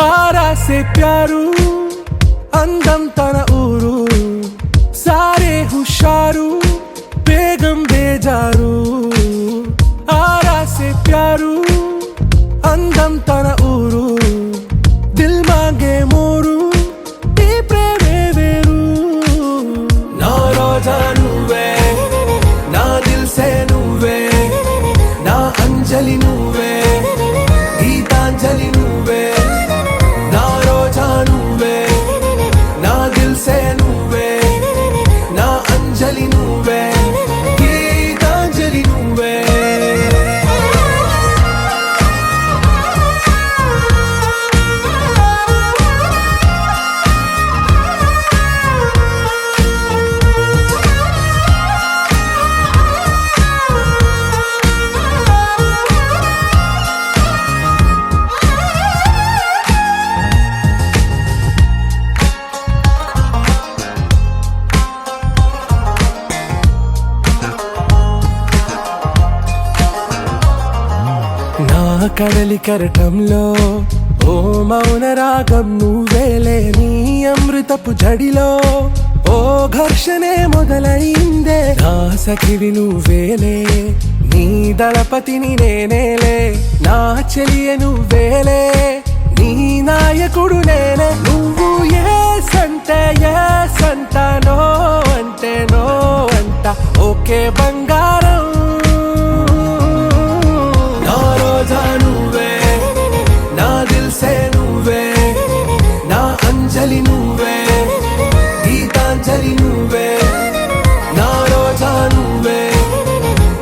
आरा से प्यारू అందం తన ఊరు సారే హుషారు బేగం బేజారు ఆరా సే ప్యారు అందం తన ఊరు దిల్ మాంగే మోరు ఈ ప్రేమే వేరు నా రోజా నువ్వే నా దిల్ సే నువ్వే నా అంజలి నువ్వే గీతాంజలి నువ్వే నా రోజా నువ్వే నా దిల్ సే నువ్వే నా అంజలి నువ్వే గీతాంజలి నువ్వే కడలి కరటంలో ఓ మౌన రాగం నువ్వేలే నీ అమృతపు జడిలో ఓ ఘర్షణే మొదలైందే నా సఖివి నువ్వేలే నీ దళపతిని నేనేలే నా చెలియ నువ్వేలే నీ నాయకుడు నేనే నువ్వు ఏ సంట నో అంటే నో అంట ఓకే బంగారం నువ్వే నా దిల్ సే నువ్వే నా అంజలి నువ్వే గీతాంజలి నువ్వే నా రోజా నువ్వే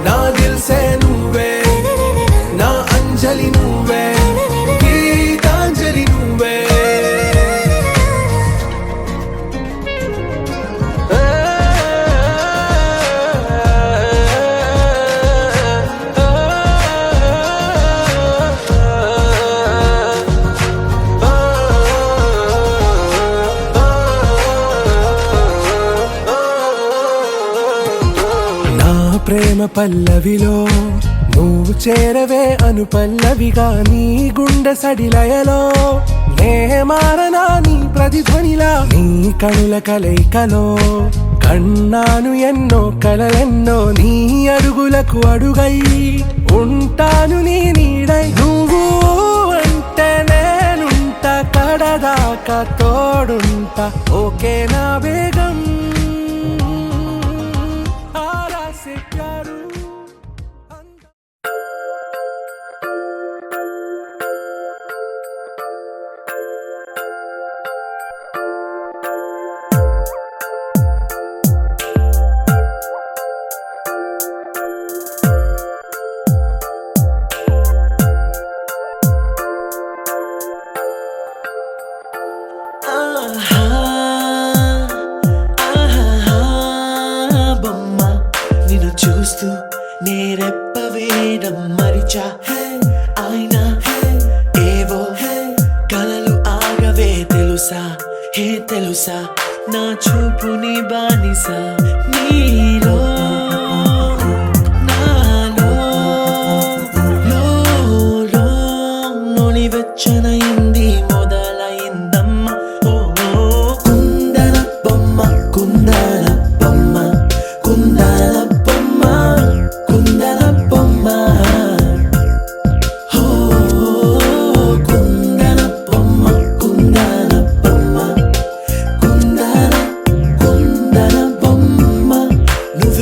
నా దిల్ సే నువ్వే నా అంజలి నువ్వే గీతాంజలి నువ్వే ప్రేమ పల్లవిలో నువ్వు చేరవే అను పల్లవిగా నీ గుండె సడిలయలో నే మారనా నీ ప్రతిధ్వనిలా నీ కనుల కలయికలో కన్నాను ఎన్నో కలలెన్నో నీ అడుగులకు అడుగై ఉంటాను నీ నీడై నువ్వు అంటే నేనుంట కడదాకా తోడుంటా ఓకే నా వేగం చూస్తూ నేరెప్పవేయడం మరిచా అయినా ఏవో కలలు ఆగవే తెలుసా హే తెలుసా నా చూపుని బానిసా నీలో నాలో లో నొలి వెచ్చనైంది మొదలైందమ్మ ఓ కుందన బొమ్మ కుందన బొమ్మ కుందన నువ్వు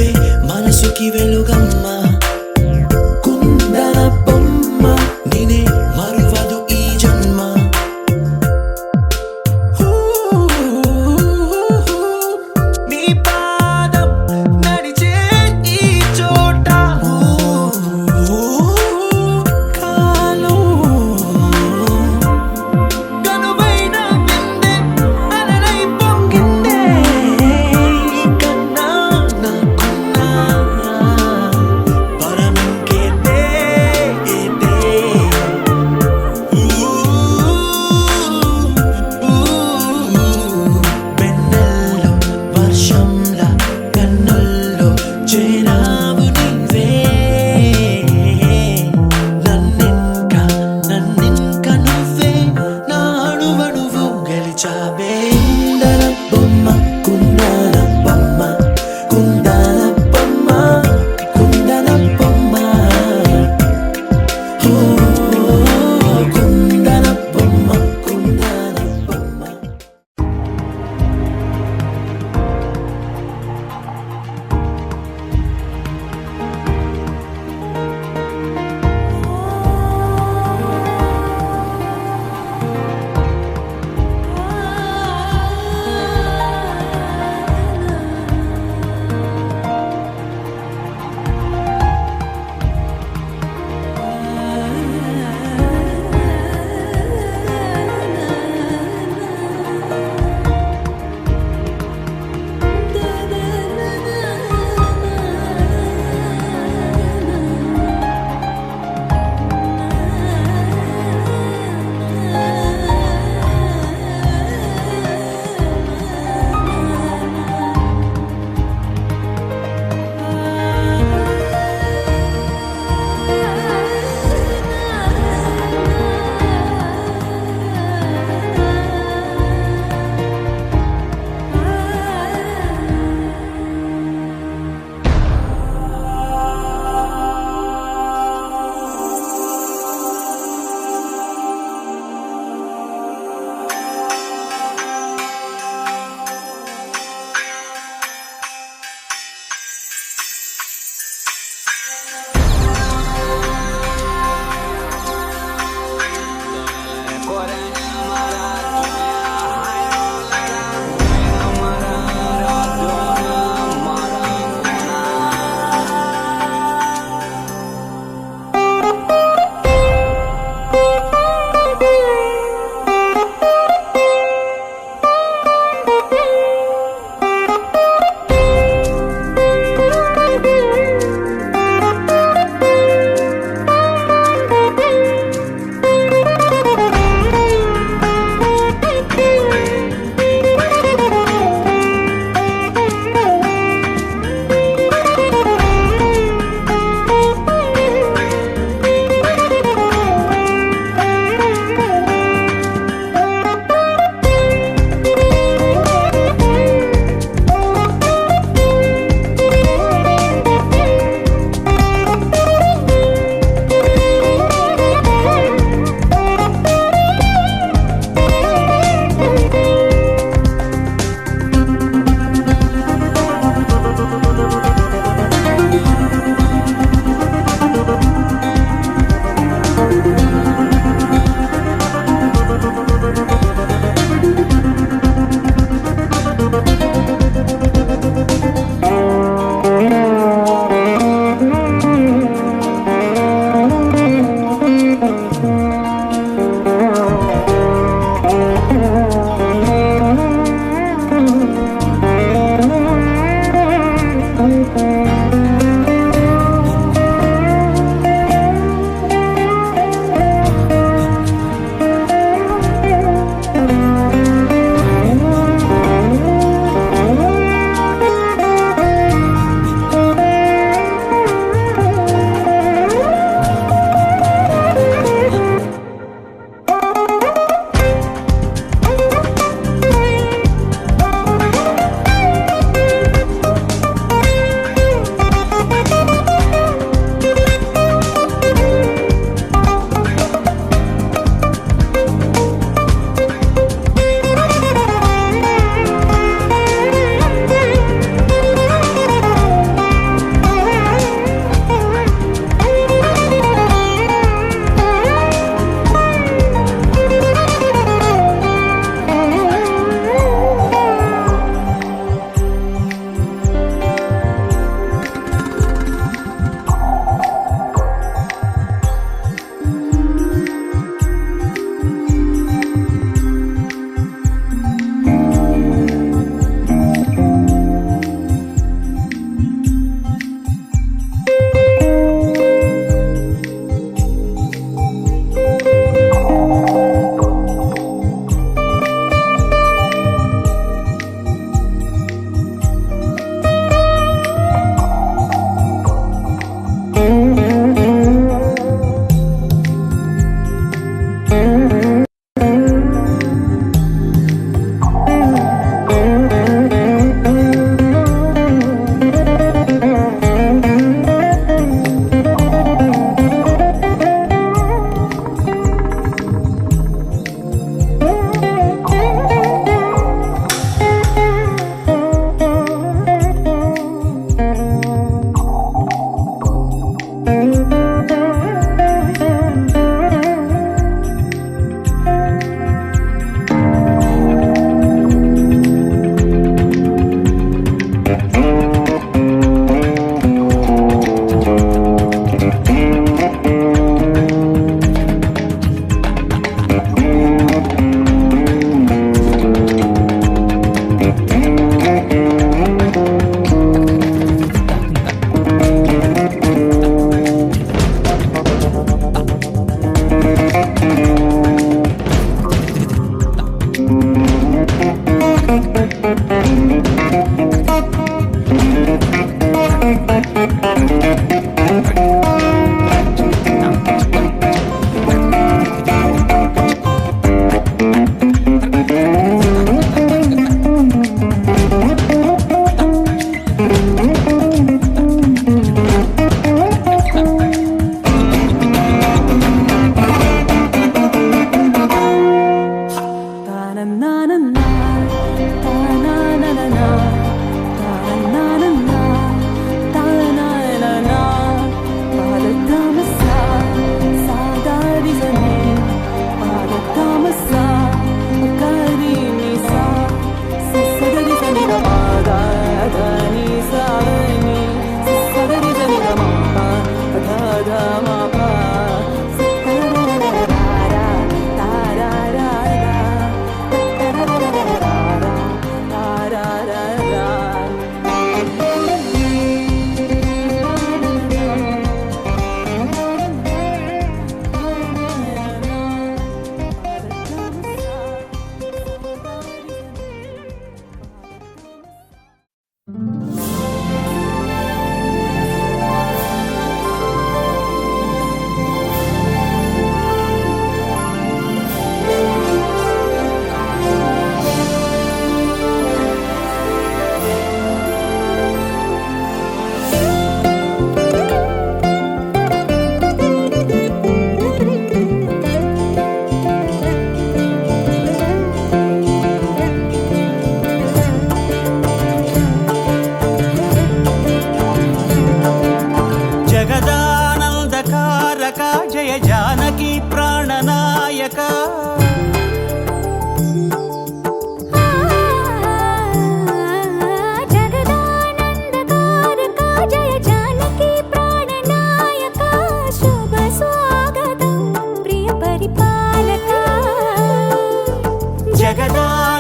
తారక జయ జానకి ప్రాణనాయక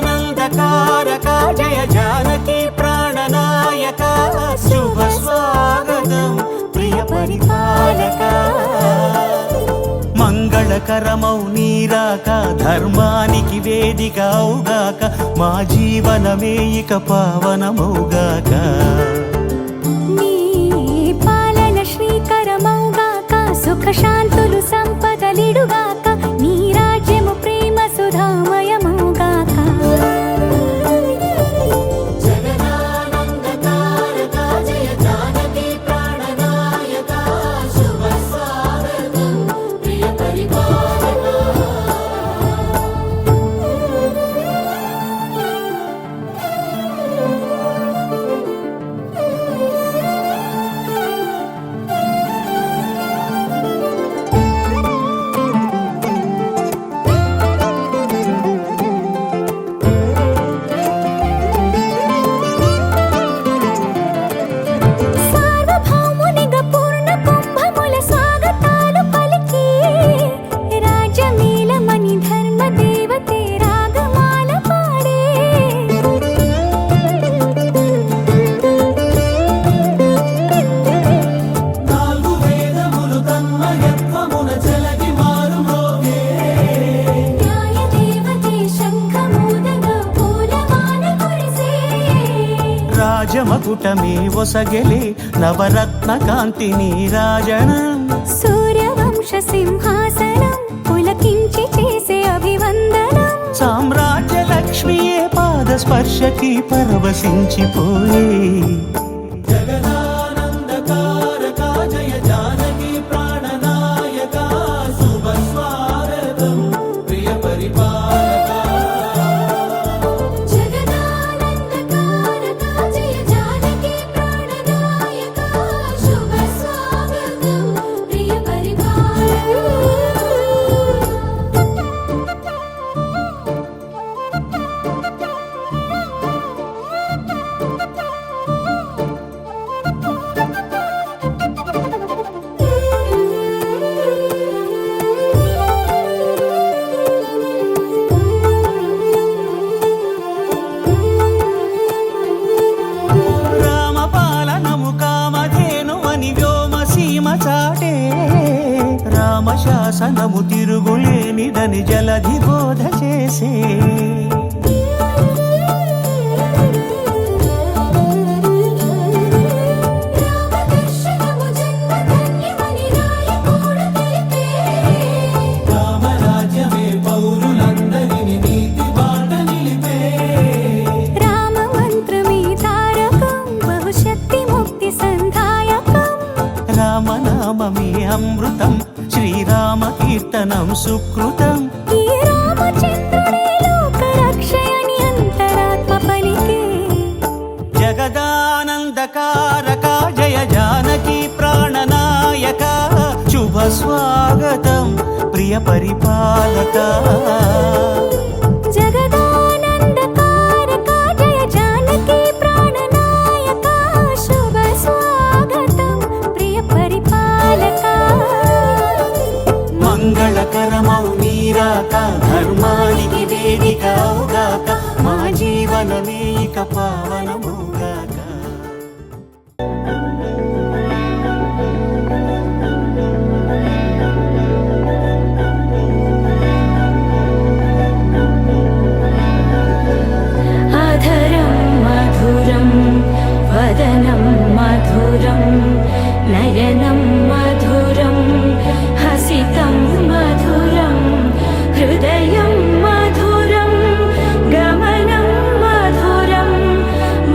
జగదానందకారక జయ జానకి ప్రాణనాయక శుభ స్వాగతం ప్రియ పరిపాలక మంగళకరమౌ నీరాక ధర్మానికి వేదిక అవుగాక మా జీవనమే ఇక పావనమౌగాక నీ పాలన శ్రీకరమౌగాక సుఖ శాంతులు సంపదలిడుగాక నీ రాజ్యము ప్రేమ సుధామయమౌగాక రాజమకుటమే ఒసగెలే నవరత్న కాంతి నీరాజనం సూర్యవంశ సింహాసనం పులకించి చేసే అభివందనం సామ్రాజ్య లక్ష్మియే పాద స్పర్శకి పరవశించిపోయే జగదానందకారక జయ జానకి ప్రాణనాయక శుభ స్వాగతం ప్రియ పరిపాలక రామశాసనము తిరుగులేనిదని జలధి బోధ చేసే రామరాజ్యమే పౌరులందరిని నీతి బాట నిలిపే రామ మంత్రమే తారకం బహుశక్తి ముక్తి సంధాయకం రామనామమే అమృతం శ్రీరామ కీర్తనం సుకృతం ఈ రామచంద్రుడే లోక రక్షయని అంతరాత్మ పలికే జగదానందకారక జయ జానకి ప్రాణనాయక శుభ స్వాగతం ప్రియ పరిపాలక జగదానందకారక జయ జానకి ప్రాణనాయక శుభ స్వాగతం ప్రియ పరిపాలక మంగళకరమౌ నీరాక ధర్మానికి వేదిక అవుగాక మా జీవనమే ఇక పావనమౌగాక అధరం మధురం వదనం మధురం నయనం మధురం హసితం మధురం హృదయం మధురం గమనం మధురం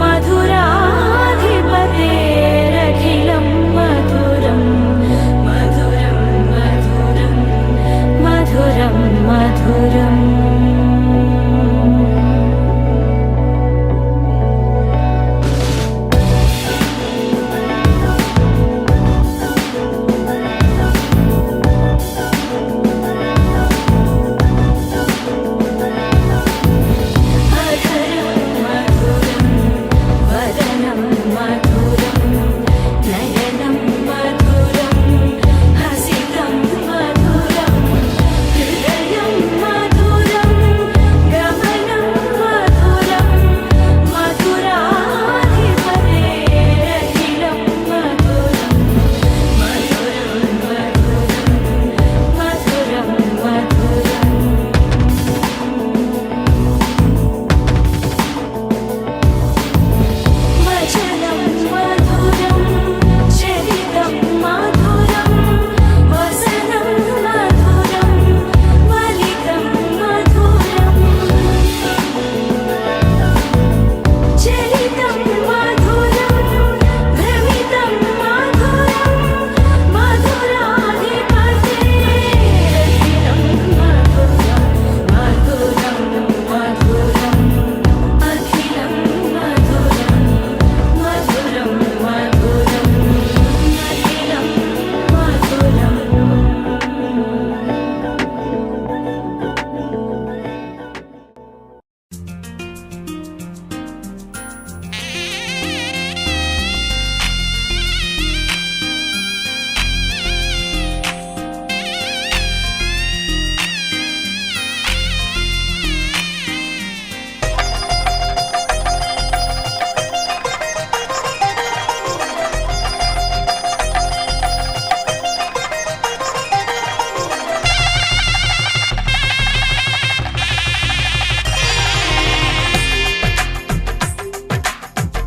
మధురం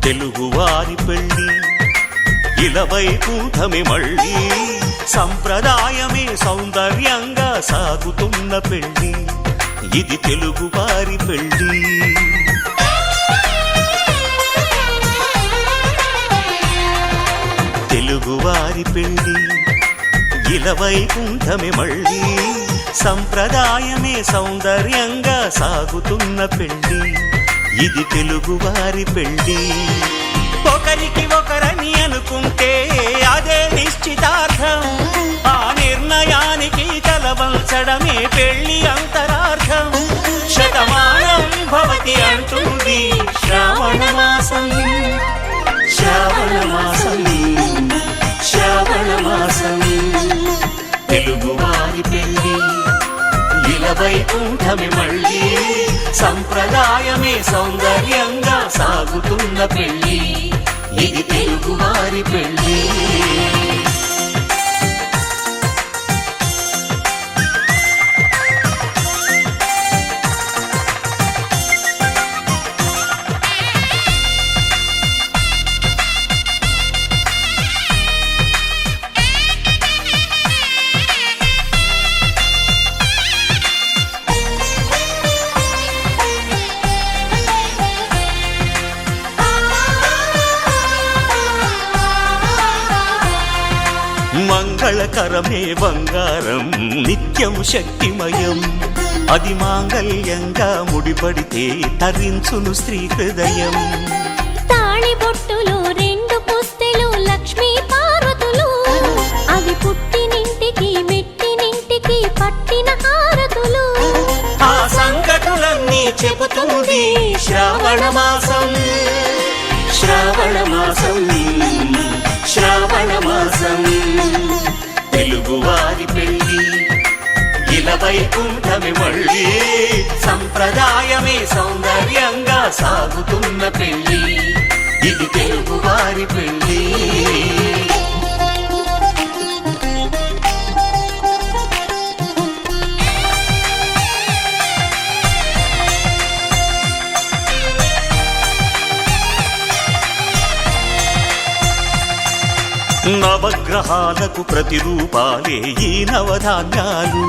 తెలుగువారి పెళ్ళి ఇలవైకుంఠమే మళ్ళీ సంప్రదాయమే సౌందర్యంగా సాగుతున్న పెళ్ళి ఇది తెలుగువారి పెళ్ళి తెలుగువారి పెళ్ళి ఇలవైకుంఠమే మళ్ళీ సంప్రదాయమే సౌందర్యంగా సాగుతున్న పెళ్ళి ఇది తెలుగువారి పెళ్ళి ఒకరికి ఒకరని అనుకుంటే అదే నిశ్చితార్థం ఆ నిర్ణయానికి తలవంచడమే పెళ్లి అంతరార్థం శతమానం భవతి అంటుంది శ్రావణ మాసం శ్రావణ మాసం శ్రావణ మాసం తెలుగువారి పెళ్ళి ఇలవైకుంఠమే మళ్ళీ సంప్రదాయమే సౌందర్యంగా సాగుతున్న పెళ్ళి ఇది తెలుగువారి పెళ్ళి మంగళకరమే బంగారం నిత్యం శక్తిమయం అది మాంగళ్యంగా ముడిపడితే తరించును స్త్రీ హృదయం తాళి బొట్టులు రెండు పుస్తెలు లక్ష్మీ పార్వతులు అవి పుట్టినింటికి మెట్టినింటికి పట్టిన హారతులు ఆ సంగతులన్నీ చెబుతుంది శ్రావణ మాసం శ్రావణ మాసం శ్రావణ మాసం తెలుగువారి పెళ్ళి ఇలవైకుంఠమే మళ్ళీ సంప్రదాయమే సౌందర్యంగా సాగుతున్న పెళ్ళి ఇది తెలుగువారి పెళ్ళి నవగ్రహాలకు ప్రతిరూపాలే ఈ నవధాన్యాలు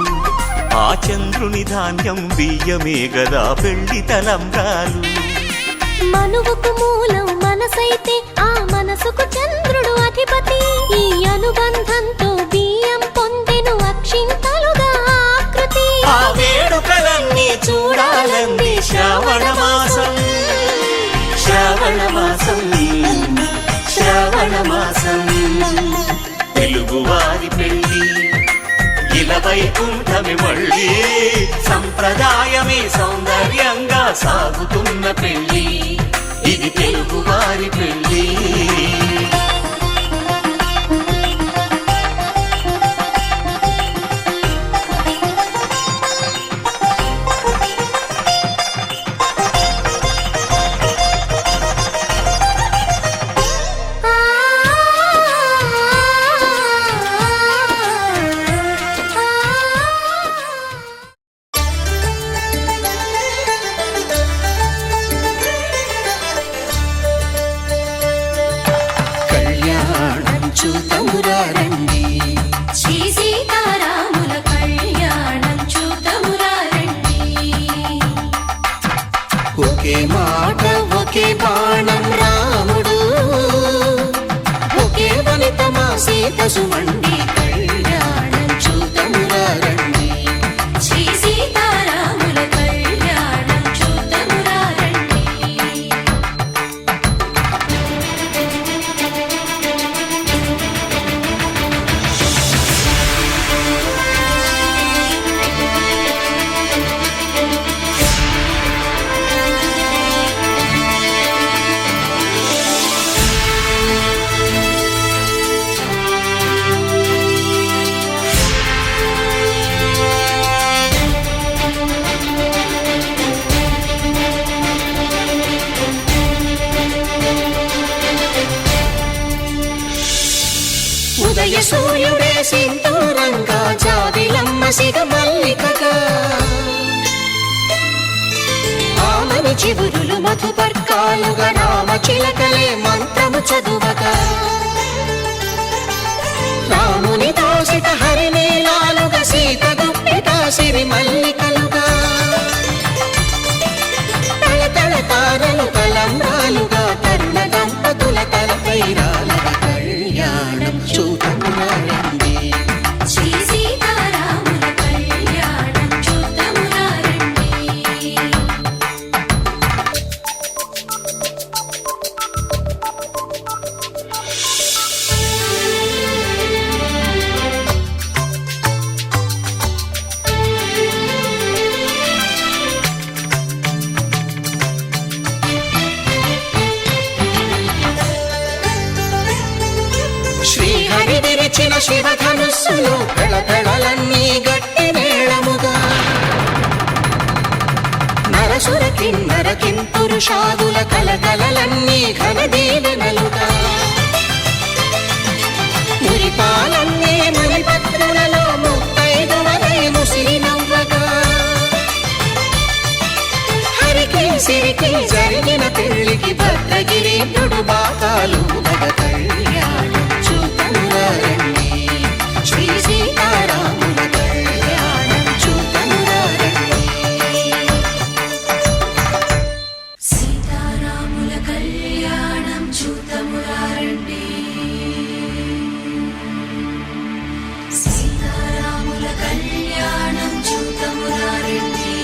ఆ చంద్రుని ధాన్యం బియ్యమే గదా పెళ్లి తలంబ్రాలు మనువుకు మూలం మనసైతే ఆ మనసుకు చంద్రుడు అధిపతి ఈ అనుబంధంతో బియ్యం పొందెను అక్షింతలుగా ఆకృతి ఆ వేడుకలన్నీ చూడాలంది శ్రావణ మాసం శ్రావణ మాసం శ్రావణ మాసం తెలుగువారి పెళ్ళి ఇలవైకుంఠమే మళ్ళీ సంప్రదాయమే సౌందర్యంగా సాగుతున్న పెళ్ళి ఇది తెలుగువారి పెళ్ళి సుమండి కళ్యాణం చూతమురా రండి శ్రీ సీతారాముల కళ్యాణం చూతమురా రండి ఉదయ సూర్యుడే సింధూరంగా జాబిలమ్మ సిగ మల్లికగా ఆమని చివురులు మధుపర్కాలుగా రామ చిలకలే మంత్రము చదువగా రాముని దోసిట హరినీలాలుగా సీత గుప్పిట సిరి మల్లికలుగా తళతళ తారలు తలంబ్రాలుగా తరుణ దంపతుల తలపై రాలగా కళ్యాణం చూడమురండి శ్రీ సీతారాముల కళ్యాణం చూడమురండి శ్రీహరి విరిచిన శివధనుస్సులు పెళపెళలన్నీ గట్టి మేళముగా నరసుర కిన్నర కింపురుషాదుల కలకలలన్నీ ఘన దీవెనలుగా మురిపాలన్నీ మణిపత్రులలో ముత్తైదువలై ముసిరి నవ్వగా హరికి సిరికి జరిగిన పెళ్లికి భద్రగిరీంద్రుడు బాకాలు మగ కళ్యాణం చూడమురండి శ్రీ సీతారాముల కళ్యాణం చూడమురండి సీతారాముల కళ్యాణం చూడమురండి సీతారాముల కళ్యాణం చూడమురండి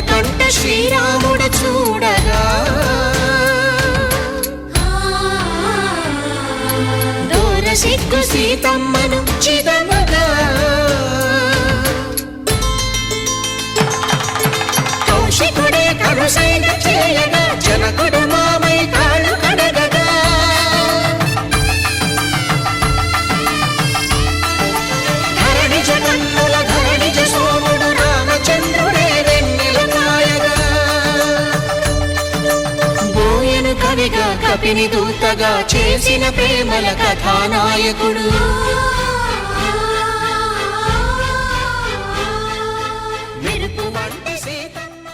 కంట శ్రీరాముడు చూడగా దూర సిగ్గు సీతమ్మను చిదమగా కౌశికుడే కరుసైన చేయగా జనకుడు మామై కాళ్ళు కడగగా ధరణి జగన్నుల ధరణిజ సోముడు రామచంద్రుడే కవిగా కపిని దూతగా చేసిన ప్రేమల కథానాయకుడు మెరుపు వంటి సీతమ్మ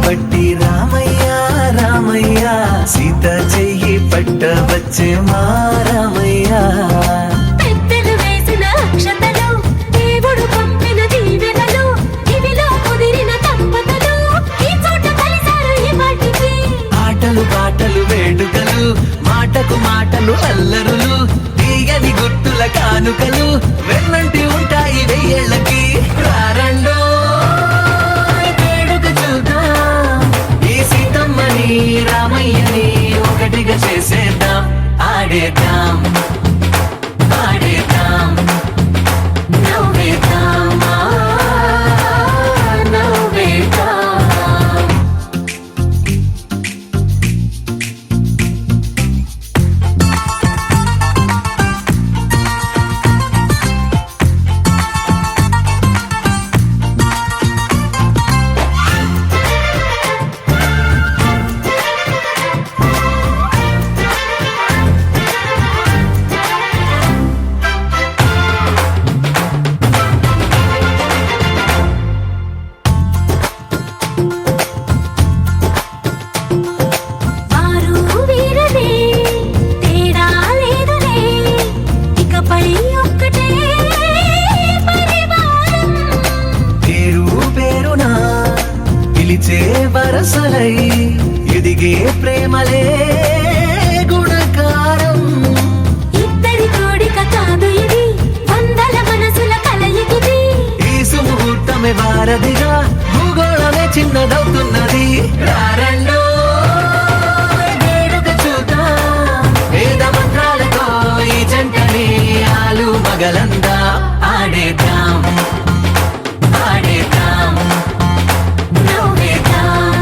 బట్టి రామయ్య రామయ్య సీత చెయ్యి పట్ట వచ్చే మా రామయ్య పెద్దలు వేసిన అక్షతలు దేవుడు పంపిన దీవెనలు ఇవిలో కుదిరిన దంపతులు ఈ చోట కలిసారు ఈ వాటికి ఆటలు పాటలు వేడుకలు మాటకు మాటలు అల్లరులు తీయని గుర్తుల కానుకలు వెన్నంటి ఉంటాయి వెయ్యేళ్ళకి రారండో రామయ్యని ఒకటిగా చేసేద్దాం ఆడేద్దాం ఆడేద్దాం నవ్వేద్దాం నవ్వేద్దాం జరిగే ప్రేమలే గుణకారం. ఇద్దరి కోడిక కాదు ఇది, వందల మనసుల కలయికిది. ఈ సుముహూర్తమే వారధిగా భూగోళమే చిన్నదవుతున్నది. రారండో వేడుక చూద్దాం, వేద మంత్రాలతో ఈ జంటని ఆలు మగలందా ఆడేద్దాం ఆడేద్దాం. నవ్వేద్దాం,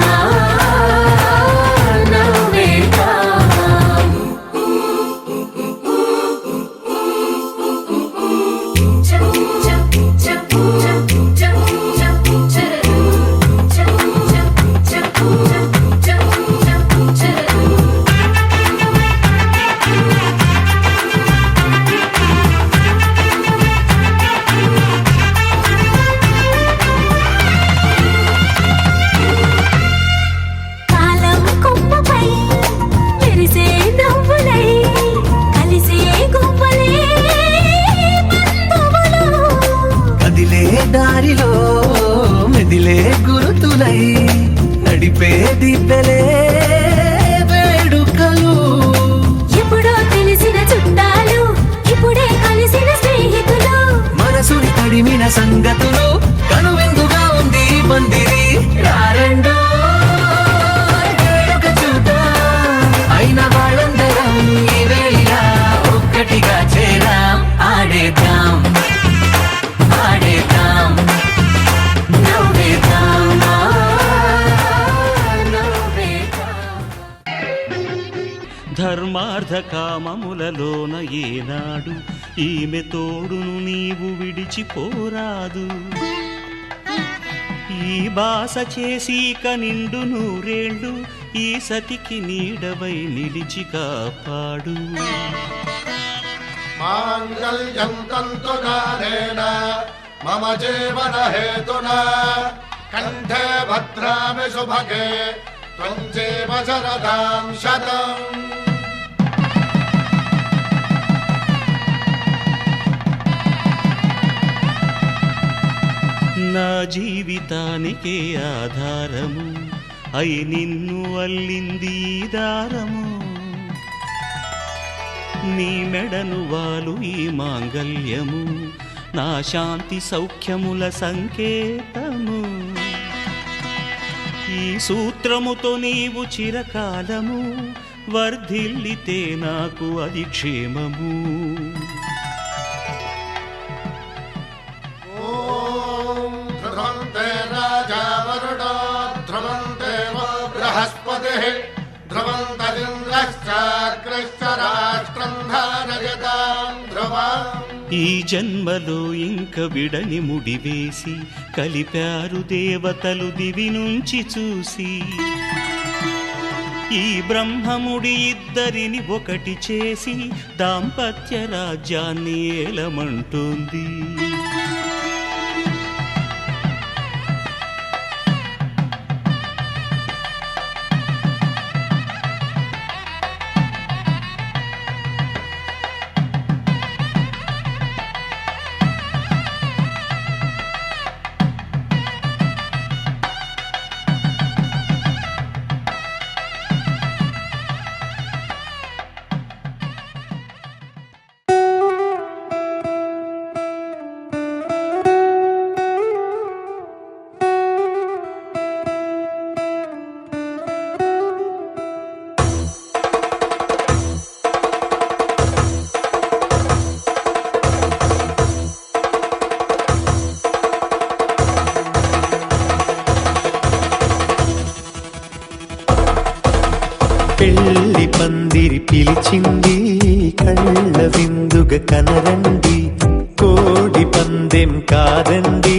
నవ్వేద్దాం. కాలం కొమ్మపై మెరిసే నవ్వులై కలిసే గువ్వలే బంధువులు. కదిలే దారిలో మెదిలే గురుతులై నడిపే దిబ్బెలే వేడుకలు. ఎప్పుడో తెలిసిన చుట్టాలు, ఇప్పుడే కలిసిన స్నేహితులు. మనసుని తడిమిన సంగతులు కనువిందుగా ఉంది ఈ పందిరి. రారండో వేడుక చూద్దాం, అయిన వాళ్ళందరం ఈ వేళ ఒక్కటిగా చేరాం. ఆడేద్దాం ఆడేద్దాం నవ్వేద్దాం, నవ్వేద్దాం. ధర్మార్థ కామములలోన ఏనాడు ఈమె తోడును నీవు విడిచిపోరాదు. ఈ బాస చేసి నిండు నూరేళ్ళు ఈ సతికి నీడవై నిలిచి కాపాడు. మాంగళ్యం తంతునానేన మమ జీవన హేతునా కంఠే భద్రామి శుభగే త్వం జీవ శరదాం శతం. నా జీవితానికే ఆధారము అయి నిన్ను అల్లింది ఈ దారము. నీ మెడను వాలు ఈ మాంగల్యము నా శాంతి సౌఖ్యముల సంకేతము. ఈ సూత్రముతో నీవు చిరకాలము వర్ధిల్లితే నాకు అది క్షేమము. ఓం ధ్రువంతే రాజా వరుడో ధ్రువంతే వో బృహస్పతిః ధ్రువంతరింద్రశ్చాగ్రశ్చ రాష్ట్రం ధారయతాం ధ్రువం. ఈ జన్మలో ఇంక విడని ముడివేసి కలిపారు దేవతలు దివి నుంచి చూసి. ఈ బ్రహ్మముడి ఇద్దరిని ఒకటి చేసి దాంపత్య రాజ్యాన్ని ఏలమంటోంది. పెళ్లి పందిరి పిలిచింది కళ్ళ విందుగ కనరండి. కోడి పందెం కాదండి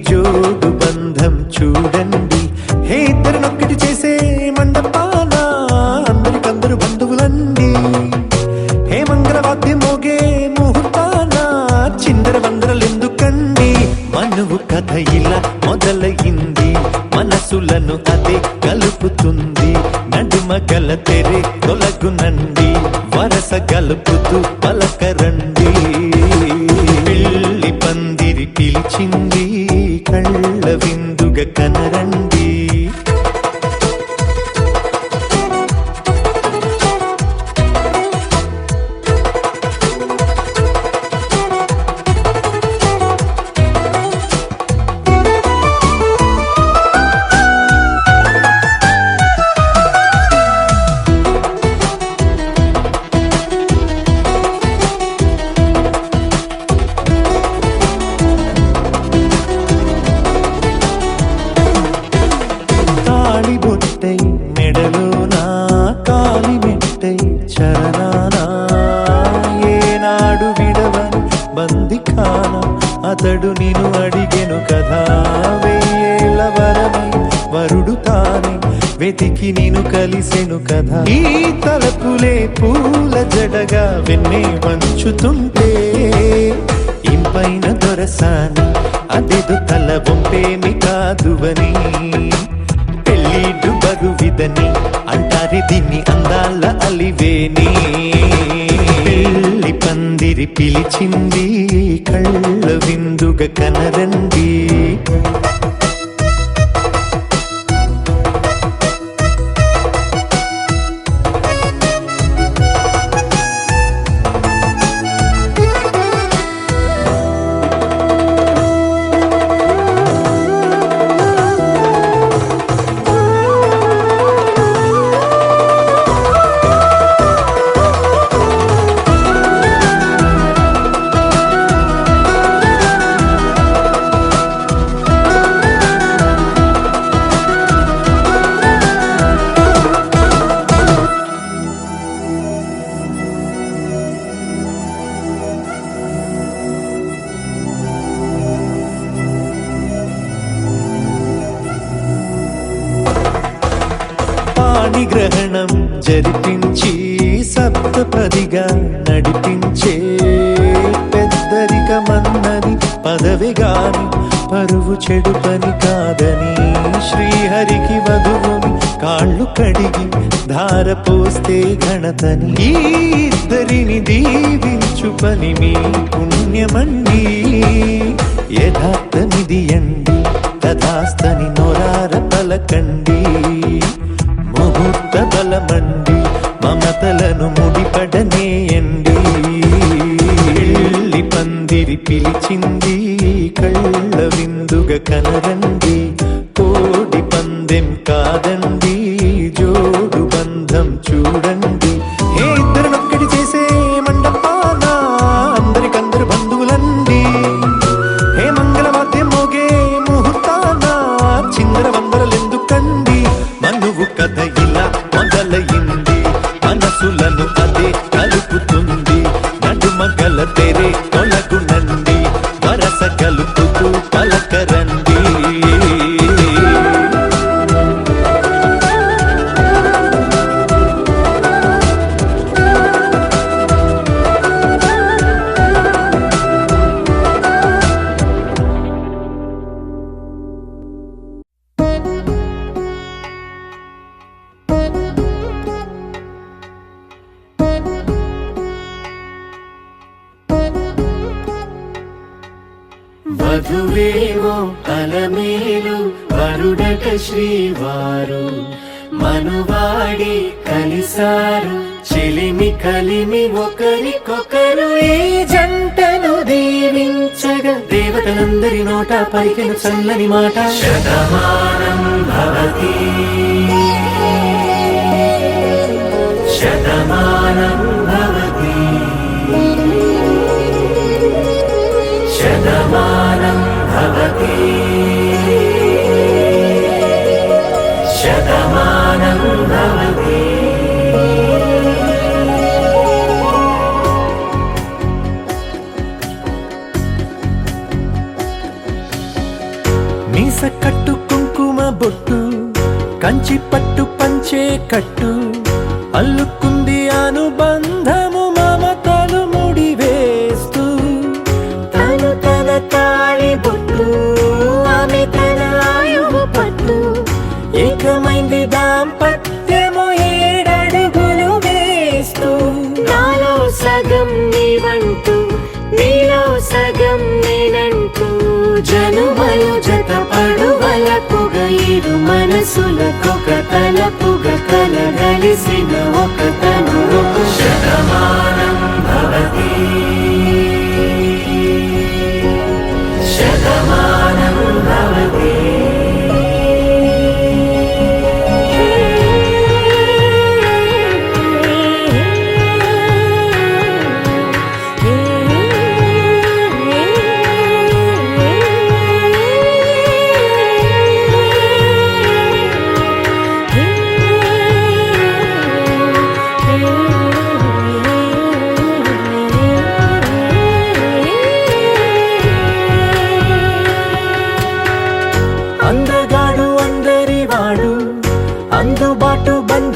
జోడు బంధం చూడండి. హే ఇద్దరినొక్కటి చేసే మండపాన అందరికందరు బంధువులండి. హే మంగళవాద్యం మోగే ముహూర్తాన చిందర వందరలెందుకండి. మనువు కథ ఇలా మొదలయింది, మనసులను అదే కలుపుతుంది. నడుమ గల తెరే తొలగునండి, వరస గలుపుతూ పలకరండి. పెళ్లి పందిరి పిలిచింది కళ్ళ విందుగ కనరండి. వెతికి నేను కలిసెను కదా ఈ తలపులే పూల జడగా వెన్నే వంచుతుంటే ఇంపైన దొరసాని అదేదో తల వంపేమి కాదువని పెళ్ళిడు బరువిదని అంటారే దీన్ని అందాల అలివేని పెళ్లి పందిరి పిలిచింది కళ్ళ విందుగా కనరండి గ్రహణం జరిపించి సప్తపదిగా నడిపించే పెద్దరికమన్నది పదవి గాని పరువు చెడు పని కాదని శ్రీహరికి వధువుని కాళ్ళు కడిగి ధార పోస్తే ఘనతని ఈ ఇద్దరిని దీవించు పని మీ పుణ్యమండి యథార్థమిది అండి తథాస్తని నోరార పలకండి ముహూర్త బలమండి మమతలను ముడిపడనేయండి పెళ్లి పందిరి పిలిచింది కళ్ళ విందుగా కనరండి కోడి పందెం కాదండి జోడు బంధం చూడండి ఏ ఇద్దరినొక్కటి చేసే మండపాన అందరికందరు బంధువులండి ఏ మంగళవాద్యం మోగే ముహూర్తాన చిందర వందరలెందుకండి మనువు కథ ఇలా మొదలయింది మనసులను అదే కలుపుతుంది నడుమగల తెరే తొలగునండి వరస కలుపుతూ పలకరండి వధువేవో అలమేలు వరుడట శ్రీవారు మనువాడి కలిసారు చెలిమి కలిమి ఒకరికొకరు ఈ జంటను దీవించగా దేవతలందరి నోట పలికిన చల్లని మాట శతమానం భవతి శతమానం భవతి శతమానం భవతి శతమానం భవతి మీస కట్టు కుంకుమ బొట్టు కంచి పట్టు పంచే కట్టు అల్లుకుంది అనుబంధము మమతలు ముడివేస్తూ తను తన తాళి బొట్టు ఆమె తన ఆయువు పట్టు ఏకమైంది దాంపత్యము ఏడడుగులు వేస్తూ నాలో సగం నీవంటూ నీలో సగం నేనంటూ జనుమలు జతపడువలపుగా ఇరు మనసులకొక తలపుగా కలగలిసిన ఒక తను శతమానం భవతి శతమానం భవతి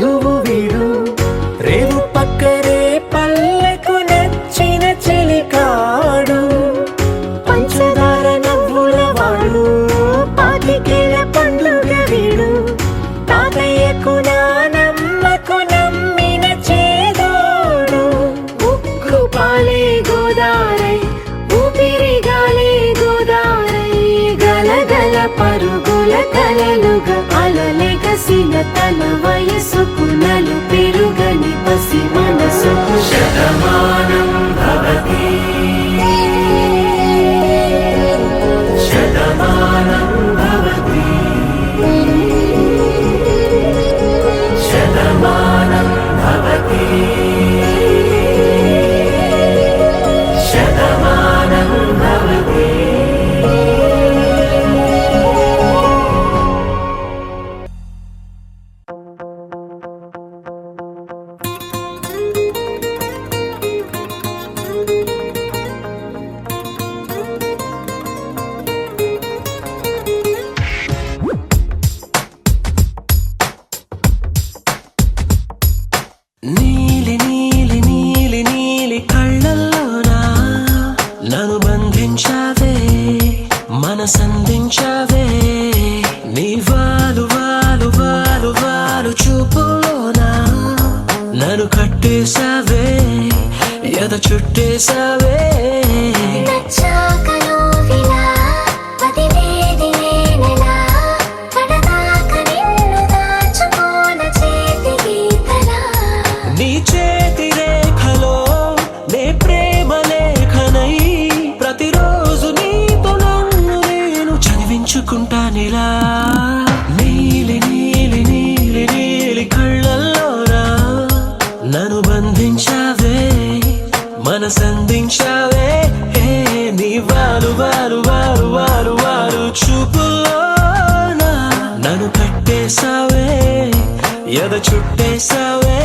వధువు వీడు రేవు పక్కరే పల్లెకు నచ్చిన చెలికాడు పంచదార నవ్వుల వాడు పాతికేల పండుగ వీడు తాతయ్యకు నానమ్మకు నమ్మిన చేదోడు ఉక్కు పాలే గోదారై ఊపిరిగాలే గోదారై గలగల పరుగుల కలలుగా అలలెగసిన తన వయసుకు నలు పెరుగని పసి మనసుకు శతమానం భవతి శతమానం భవతి శతమానం భవతి శతమానం భవతి. నీలి నీలి నీలి నీలి కళ్ళల్లోనా నన్ను బంధించావే మనసందించావే నీ వాలు వాలు వాలు వాలు చూపులోనా నన్ను కట్టేశావే ఎద చుట్టేశావే నచ్చాక నువ్విలా వదిలేది నేనెలా కడదాక నిన్ను దాచుకోన చేతి గీతలా నీ చేతి రేఖలో నే ప్రేమ లేఖనై ప్రతిరోజు నీతో నన్ను నేను చదివించుకుంటానిలా నీలి నీలి నీలి నీలి కళ్ళల్లోరా నన్ను బంధించావే మనసందించావే నీ వాలు వాలు వాలు వాలు వాలు చూపులోనా నన్ను కట్టేశావే ఎద చుట్టేశావే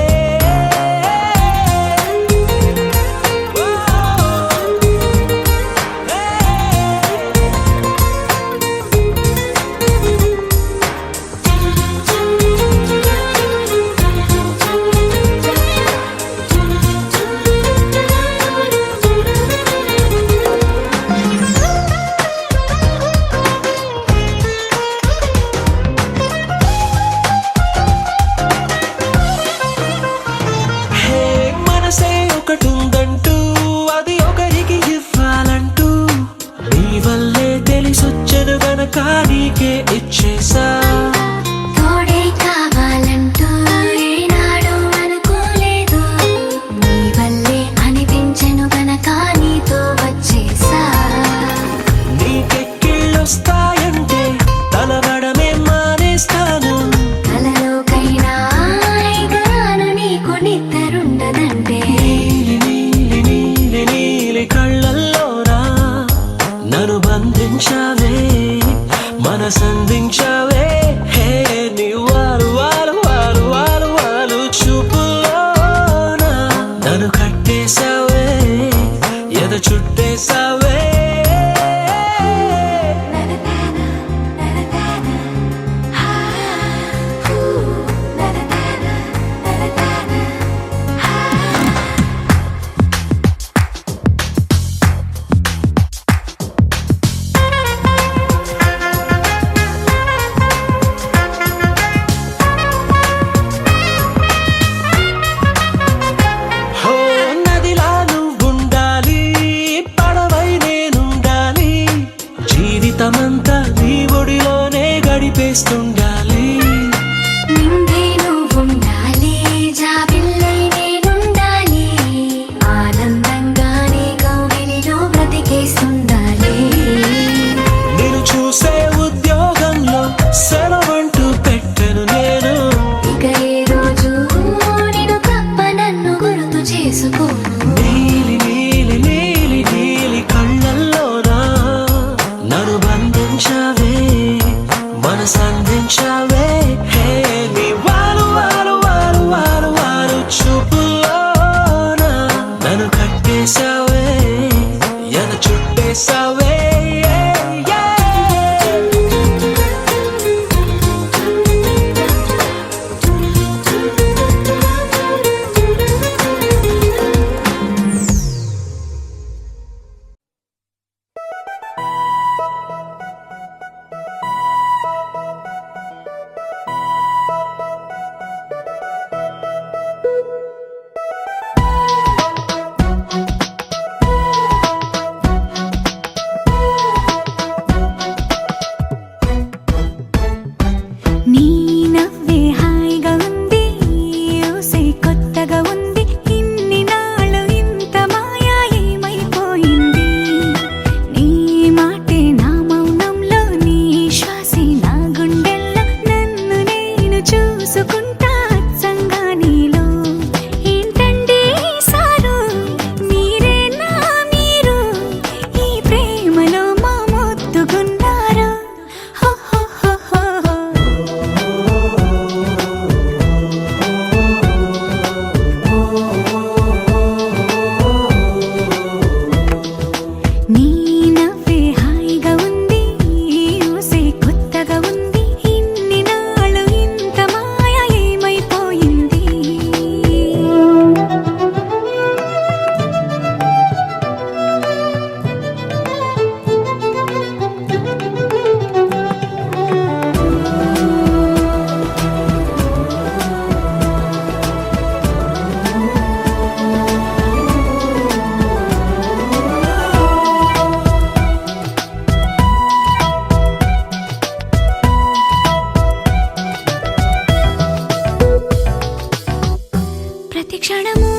క్షణము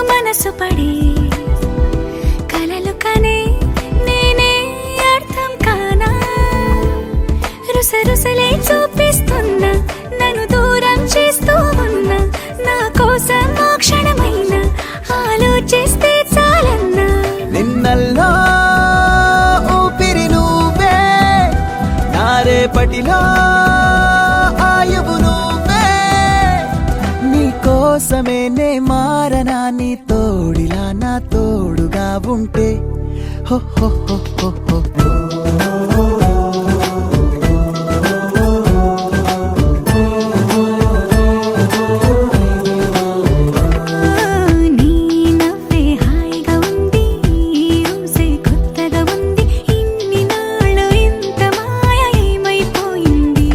మనసు పడి కలలు కనే నేనే అర్థం కానా రుసరుసలే చూపిస్తున్నా నన్ను దూరం చేస్తూ ఉన్నా నా కోసం ఓ క్షణమైన ఆలోచిస్తే చాలన్నా నిన్నల్లో ఊపిరి నువ్వే నా రేపటిలో ఆయువు నువ్వే నీ కోసమే నే మారనా నీ తోడిలా నా తోడుగా ఉంటే హో హో హో హో హో నీ నవ్వే హాయిగా ఉంది ఊసే కొత్తగా ఉంది ఇన్ని నాళ్ళు ఇంత మాయ ఏమైపోయింది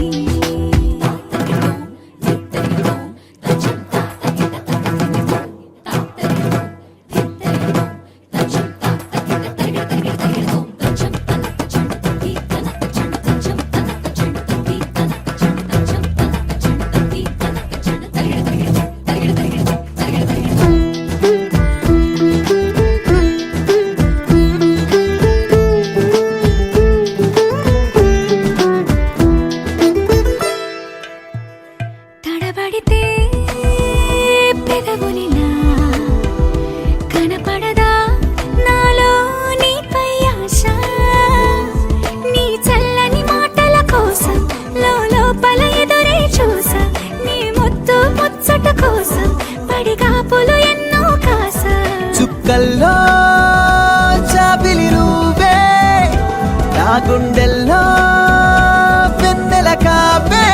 తడబడితే పెదవులిలా కనపడదా నాలో నీపై ఆశ నీ చల్లని మాటల కోసం లోపల ఎదురే చూసా నీ ముద్దు ముచ్చట కోసం పడిగాపులు ఎన్నో కాసా చుక్కల్లో చాపిలి నువ్వే నా గుండెల్లో వెన్నెల కాపే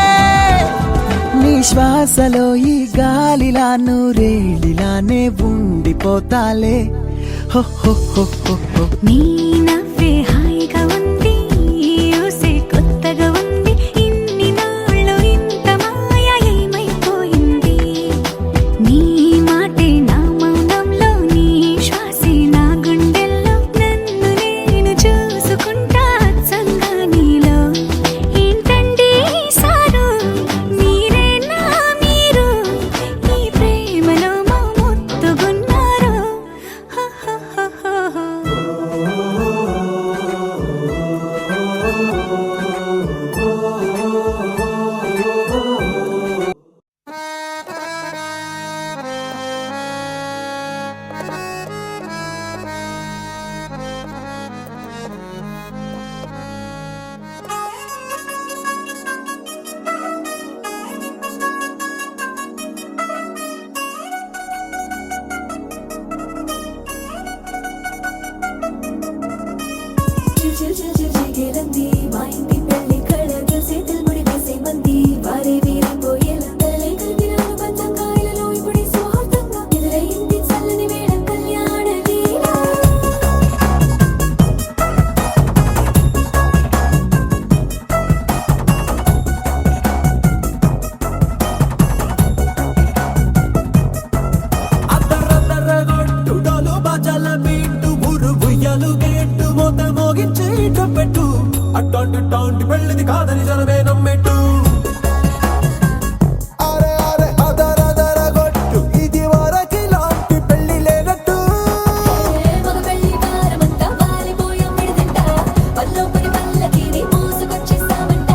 నీ శ్వాసలో ఈ గాలిలా నూరేళిలానే ఉండిపోతాలే హో హో హో హో హో నీ నవ్వే హాయిగా ఉంది ఊసే కొత్తగా ఉంది ఇన్ని నాళ్ళు ఇంత మాయ ఏమైపోయింది నీ మాటే నా మౌనంలో నీ శ్వాసే నా గుండెల్లో నన్ను నేను చూసుకుంటా అచ్చంగా నీలో ఏంటండి సారు మీరే నా మీరు ఈ ప్రేమలో మా ముత్తుగున్నారు హో హో హో హో చిల్చిల్చిల్చిల్చిగేలంది మా ఇంటి పెళ్లి కళగా చేతులు ముడి వేసే మంది వారే వీరిపోయేలా తలలే కలిపిన పంచంగాయలలో ఇప్పుడు సువార్తంగా ఎదురైంది చల్లని వేళ కళ్యాణ లీల అద్దరద్దరగొట్టుడలు బజల బీటు ఉరువుయ్యలు గేట్టు మోత మోగించి పెట్టు అట్టాంటి టాంటి పెళ్ళిది కాదని జనమే నమ్మెట్టు అరే అరే అదరదరగొట్టు ఇది వరకి లాంటి పెళ్లి లేనట్టు మగ పెళ్లి వారమంతా వాలిపోయాం విడిదింట పల్లోపడి పల్లకిని మోసుకొచ్చేస్తామంట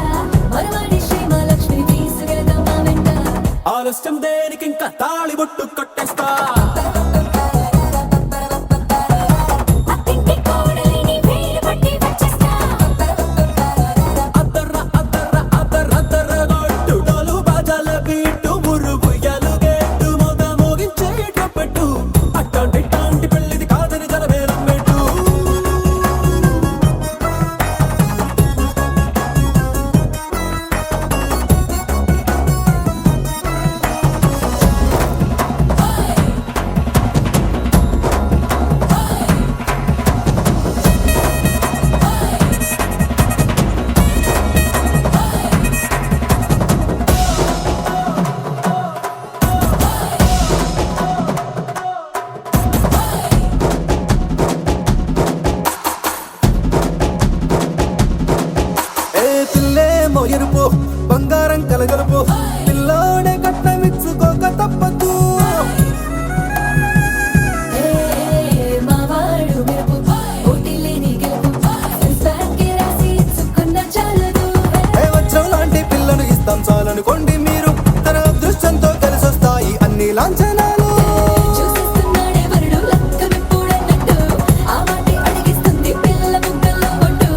మరవాడి శ్రీమహాలక్ష్మిని తీసుకెళ్తాం మా వెంట ఆలస్యం దేనికి ఇంకా తాళి బొట్టు కట్టేస్తా అత్తింటి కోడలిని వేలు పట్టి వచ్చేస్తా అద్దర్ర అద్దర్ర అద్దరద్దరగొట్టుడలు బజల బీటు ఉరువుయ్యలు గేట్టు మోత మోగించి పెట్టు అట్టాంటి టాంటి పెళ్ళిది కాదని జనమే నమ్మెట్టు లాంఛనాలు చూసేస్తున్నాడే వరుడు లక్కమెప్పుడన్నట్టు ఆ మాటే అడిగిస్తుంది పిల్ల ముక్కల్లో ఒట్టు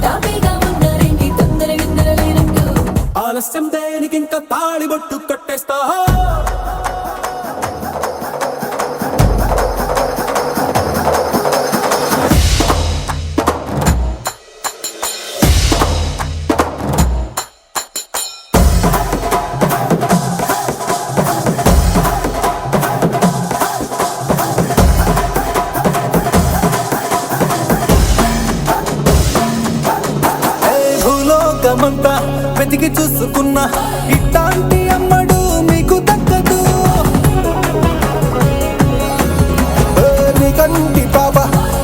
తాపేగా ఉన్నారేంటి తొందర గిందర లేనట్టు ఆలస్యం దేనికి ఇంకా తాళిబొట్టు కట్టేస్తా భూలోకమంతా వెతికి చూసుకున్నా ఇట్లాంటి అమ్మడు మీకు దక్కదు నీ కంటి పాప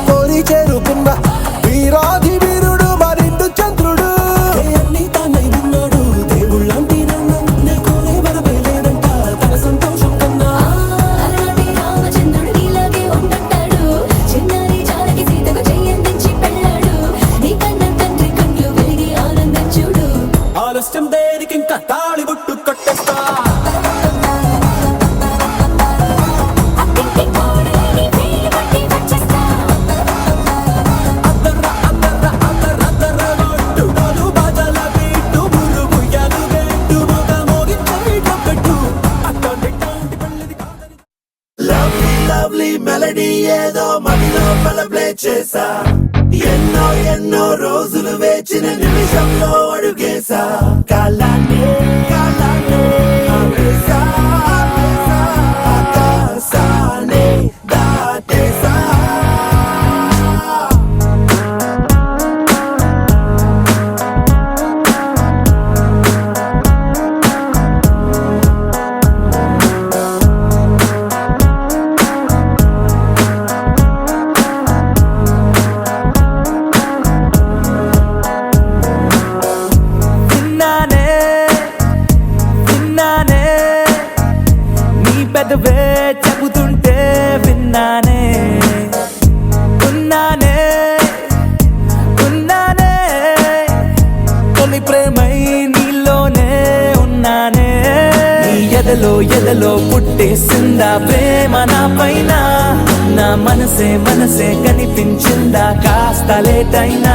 కోరి చేరుకున్న వీరాధి వీరుడు మరిండు చంద్రుడు అన్ని తానై ఉన్నాడు దేవుళ్ళంటి నన్ను కోరే వరమే లేదంట తన సంతోషం కన్నా అలాంటి రామచంద్రుడు ఇలాగే ఉండంటాడు చిన్నారి జానకి సీతకు చెయ్యందించి పెళ్ళాడు నీ కన్న తండ్రి కళ్ళు వెలిగి ఆనందం చూడు ఆలస్యం దేనికి ఇంకా తాళిబొట్టు కట్టేస్తా అత్తింటి కోడలిని వేలు పట్టి వచ్చేస్తా అద్దర్ర అద్దర్ర అద్దర్ర అద్దర్ర గొట్టు డోలు బాజాల బీటు మురుగుయ్యాలు గెట్టు మొగ మోగించేటట్టు అట్లాంటి పెళ్ళిది కాదని లవ్లీ లవ్లీ మెలడీ ఏదో మదిలో ప్లే చేసా ఎన్నో ఎన్నో రోజులు వేచిన నిమిషంలో అడుగేసా కాలాన్ని కాలాన్ని ఆపేసా ఆపేసా ఆకాశాన్ని దాటేసా విన్నానే విన్నానే నీ పెదవే చెబుతుంటే విన్నానే ఉన్నానే ఉన్నానే తొలి ప్రేమై నీలోనే ఉన్నానే నీ ఎదలో ఎదలో పుట్టేసిందా ప్రేమ నా పైన నా మనసే మనసే కనిపించిందా కాస్త లేటైనా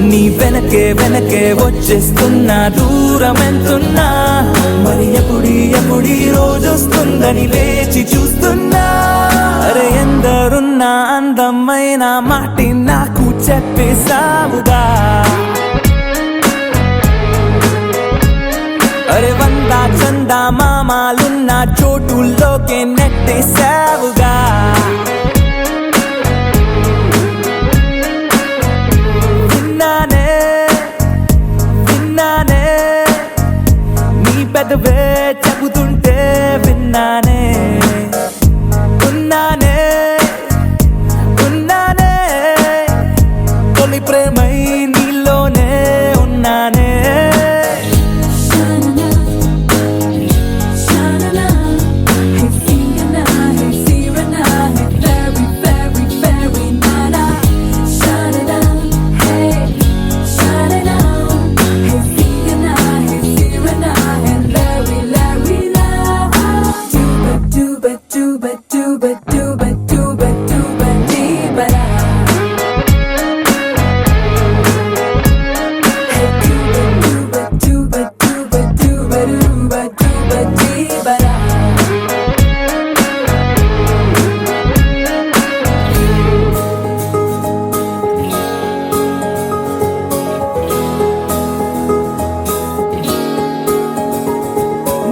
నీ వెనకే వెనకే వచ్చేస్తున్నా దూరం ఎంతున్నా మరి ఎప్పుడీ రోజొస్తుందని వేచి చూస్తున్నా అరే ఎందరున్నా అందమైన మాటి నాకు చెప్పేసావుగా అరే వందా చందా మామాలున్న చోటుల్లోకే నెట్టేసావుగా విన్నానే విన్నానే నీ పెదవే చెబుతుంటే విన్నానే ఉన్నానే ఉన్నానే తొలి ప్రేమై నీలోనే ఉన్నానే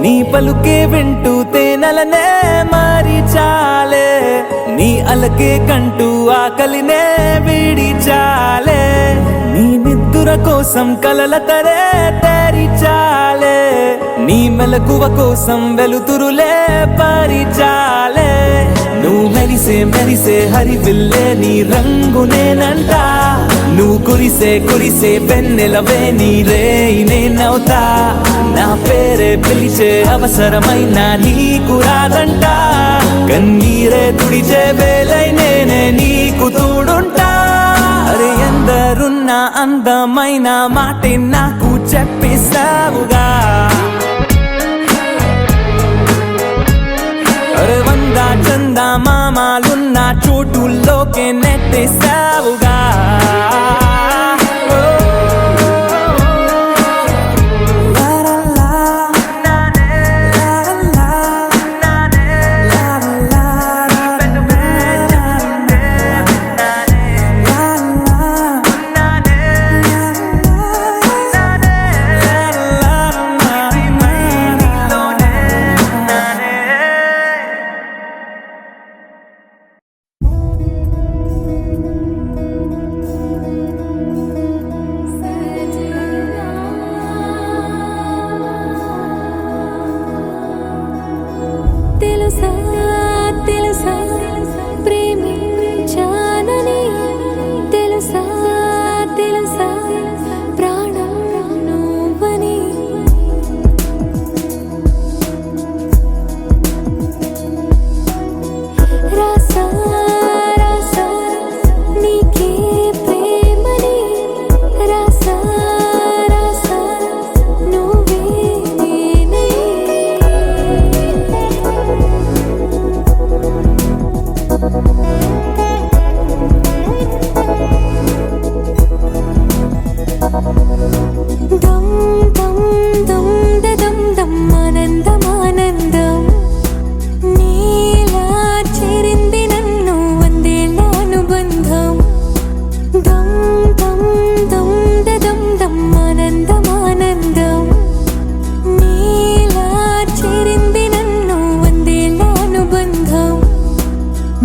నీ పలుకే వింటూ తేనెలనే మారి చాలే నీ అలకే కంటూ ఆకలినే వీడి చాలే నీ నిద్దుర కోసం కలల తరే తేరి చాలే నీ మెలకువ కోసం వెలుతురులే పరిచాలే నువ్వు మెరిసే మెరిసే హరివిల్లే నీ రంగునేనంట నువ్వు కురిసే పెన్నెలవే నీ రేయి నేనవుతా నా పేరే పిలిచే అవసరమైన నీకు రాదంట కన్నీరే తుడిచే వేలై నేనే నీకు తోడుంటా అరే ఎందరున్న అందమైన మాటే నాకు చెప్పేసావుగా చందా మామాలున్న చోటుల్లోకే నెట్టేసావుగా తెలుసా తెలుసా ప్రేమించానని తెలుసా తెలుసా ప్రాణం నువ్వని రాసా రాసా నీకే ప్రేమని రాసా రాసా నువ్వే నేనై దం దం దం దం దం ఆనందం ఆనందం నీలా చేరింది నన్ను వందేళ్ళ అనుబంధం దం దం దం దం దం ఆనందం ఆనందం నీలా చేరింది నన్ను వందేళ్ళ అనుబంధం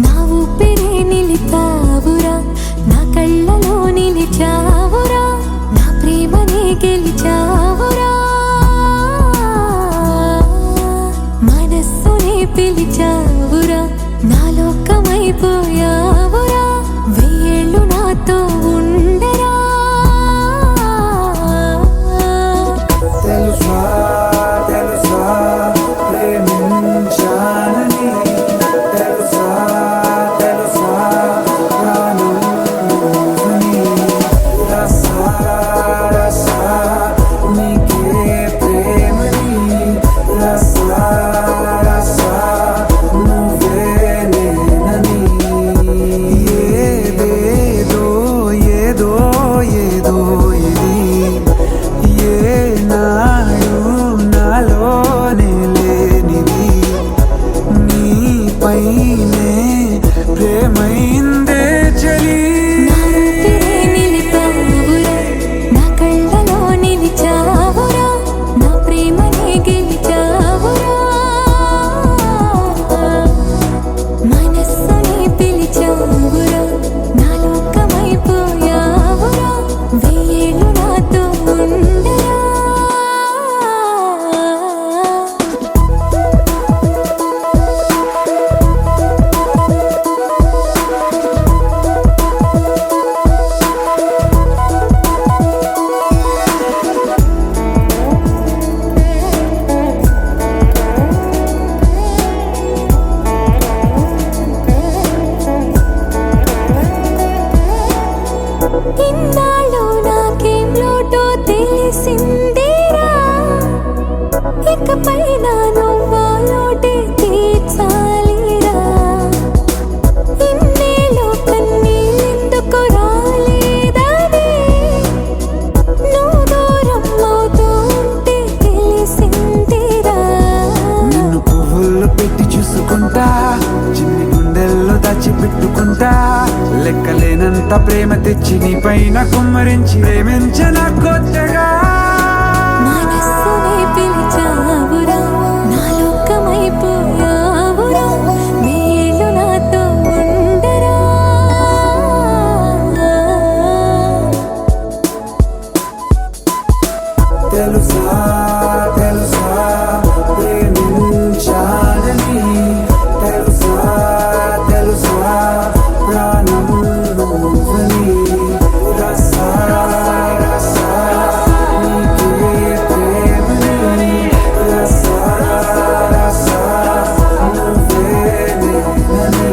నా ఊపిరే నిలిపావురా నా కళ్ళలో నిలిచావురా నా ప్రేమనే గెలిచావురా మనస్సునే పిలిచావురా నా లోకమైపోయావురా వెయ్యేళ్ళు నాతో ఉండరా తెలుసా తెలుసా ప్రేమించానని తెలుసా తెలుసా ప్రాణం నువ్వని రసా రసా నీకే ప్రేమని రసా రసా నువ్వే నేనని ఏదేదో ఏదో ఏదో ఇది ఏనాడు నాలోనే లేనిది నీపైనే ప్రేమైందే చలి నా ఊపిరే నిలిపావురా నా కళ్ళలో నిలిచావురా నా ప్రేమనే గెలిచావురా మనస్సునే పిలిచావురా నా లోకమైపోయావురా వెయ్యేళ్ళు నాతో ఉండరా ఇన్నాళ్ళు నాకేం లోటో తెలిసిందిరా ఇకపై నా నువ్వా లోటే తీర్చాలిరా ఇన్నేళ్ళు కన్నీళ్ళెందుకు రాలేదని నువ్వు దూరం అవుతూ ఉంటే తెలిసిందిరా నిన్ను పువ్వుల్లో పెట్టి చూసుకుంటా చిన్ని గుండెల్లో దాచిపెట్టుకుంటా లెక్కలేనంత ప్రేమ తెచ్చి నీ పైన కుమ్మరించి ప్రేమించన కొత్తగా మనస్సునే పిలిచావురా నా లోకమైపోయావురా వెయ్యేళ్ళు నాతో ఉండరా తెలుసా తెలుసా ప్రేమించానని తెలుసా తెలుసా ప్రాణం నువ్వని రసా రసా నీకే ప్రేమని రసా రసా నువ్వే నేనని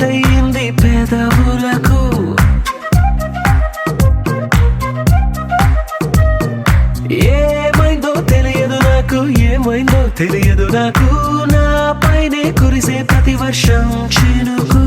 పాటయింది పెదవులకు. ఏమైందో తెలియదు నాకు, ఏమైందో తెలియదు నాకు, నా పైనే కురిసే ప్రతి వర్షం చినుకు.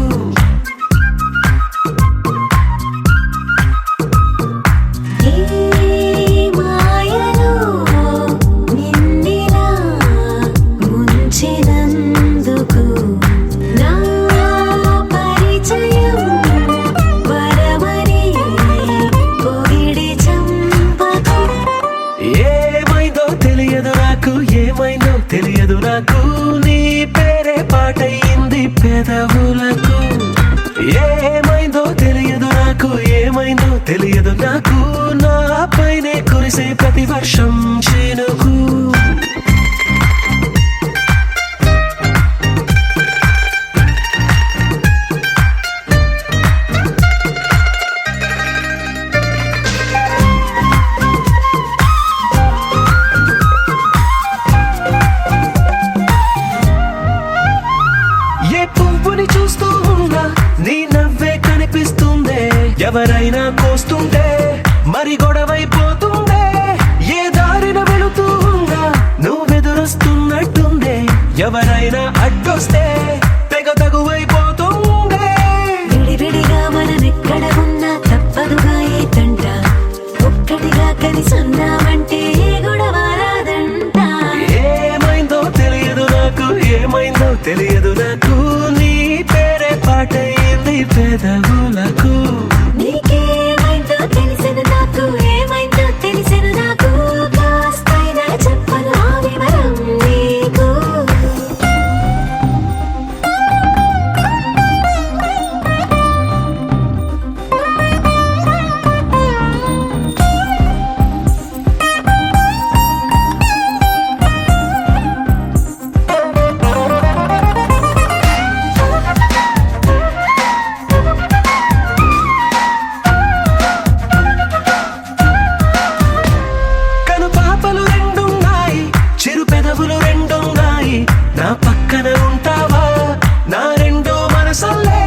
తెలియదు నాకు, నీ పేరే పాటయింది పెదవులకు. ఏమైందో తెలియదు నాకు, ఏమైందో తెలియదు నాకు, నా పైనే కురిసే ప్రతి వర్షం చినుకు. చూస్తూ ఉన్నా నీ నవ్వే కనిపిస్తుందే, ఎవరైనా కోస్తుంటే మరి గొడవైపోతుందే, ఏ దారిన వెళుతూ ఉన్నా నువ్వెదురొస్తున్నట్టుందే, ఎవరైనా అడ్డొస్తే తెగ తగువైపోతుందే. విడివిడిగా మనమెక్కడ ఉన్నా తప్పదుగా ఏ తంట, ఒక్కటిగా కలిసున్నామంటే గొడవ రాదంట. ఏమైందో తెలియదు నాకు, ఏమైందో తెలియదు నాకు, నీ పేరే పాటయింది పెదవులకు. నీకేమైందో తెలిసిన నాకు, ఏమైందో తెలిసిన నాకు, కాస్తైనా చెప్పను ఆ వివరం నీకు. నా పక్కన ఉంటావా నా రెండో మనసల్లే,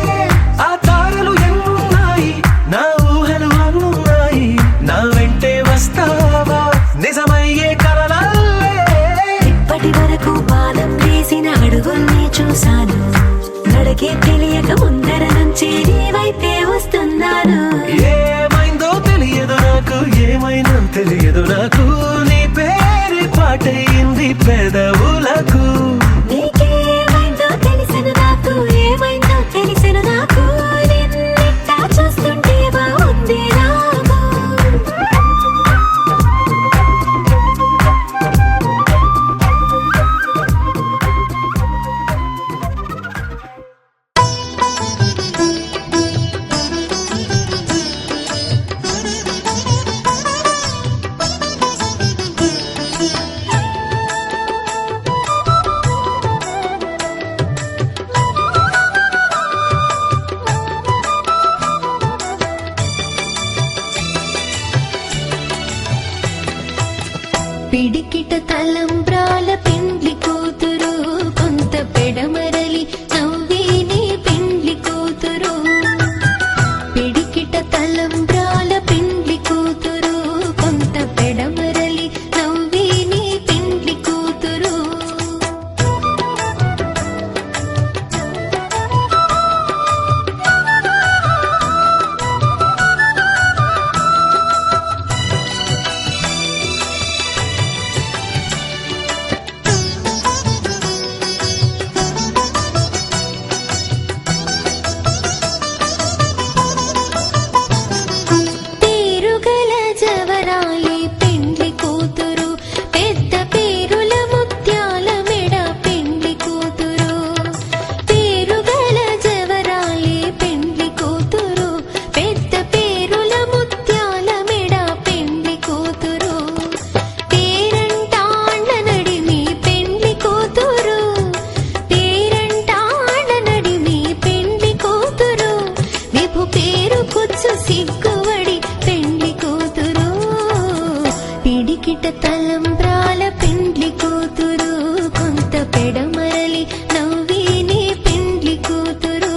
ఆ తారలు ఎన్నున్నాయి నా ఊహలు అన్నున్నాయి, నా వెంటే వస్తావా నిజమయ్యే కలలల్లే. ఇప్పటి వరకు పాదం వేసిన అడుగుల్ని చూశాను, నడకే తెలియక ముందర నుంచి నీ వైపే వస్తున్నాను. ఏమైందో తెలియదు నాకు, ఏమైందో తెలియదు నాకు, నీ పేరు పాటయింది పెదవులకు. నీకేమైందో తెలిసిన నాకు, ఏమైందో తెలిసిన నాకు, నిన్నిట్టా చూస్తుంటే బాగుంది నాకు. పిడికిట తలంబ్రాల పెండ్లి కూతురు, కొంత పెడమరలి నవ్విని పెండ్లి కూతురు. పిడికిట తలంబ్రాల పెండ్లి కూతురు, కొంత పెడమరలి నవ్విని పెండ్లి కూతురు. తలంబ్రాల పెండ్లి కూతురు కొంత పెడమరలి నవ్విని పెండ్లి కూతురు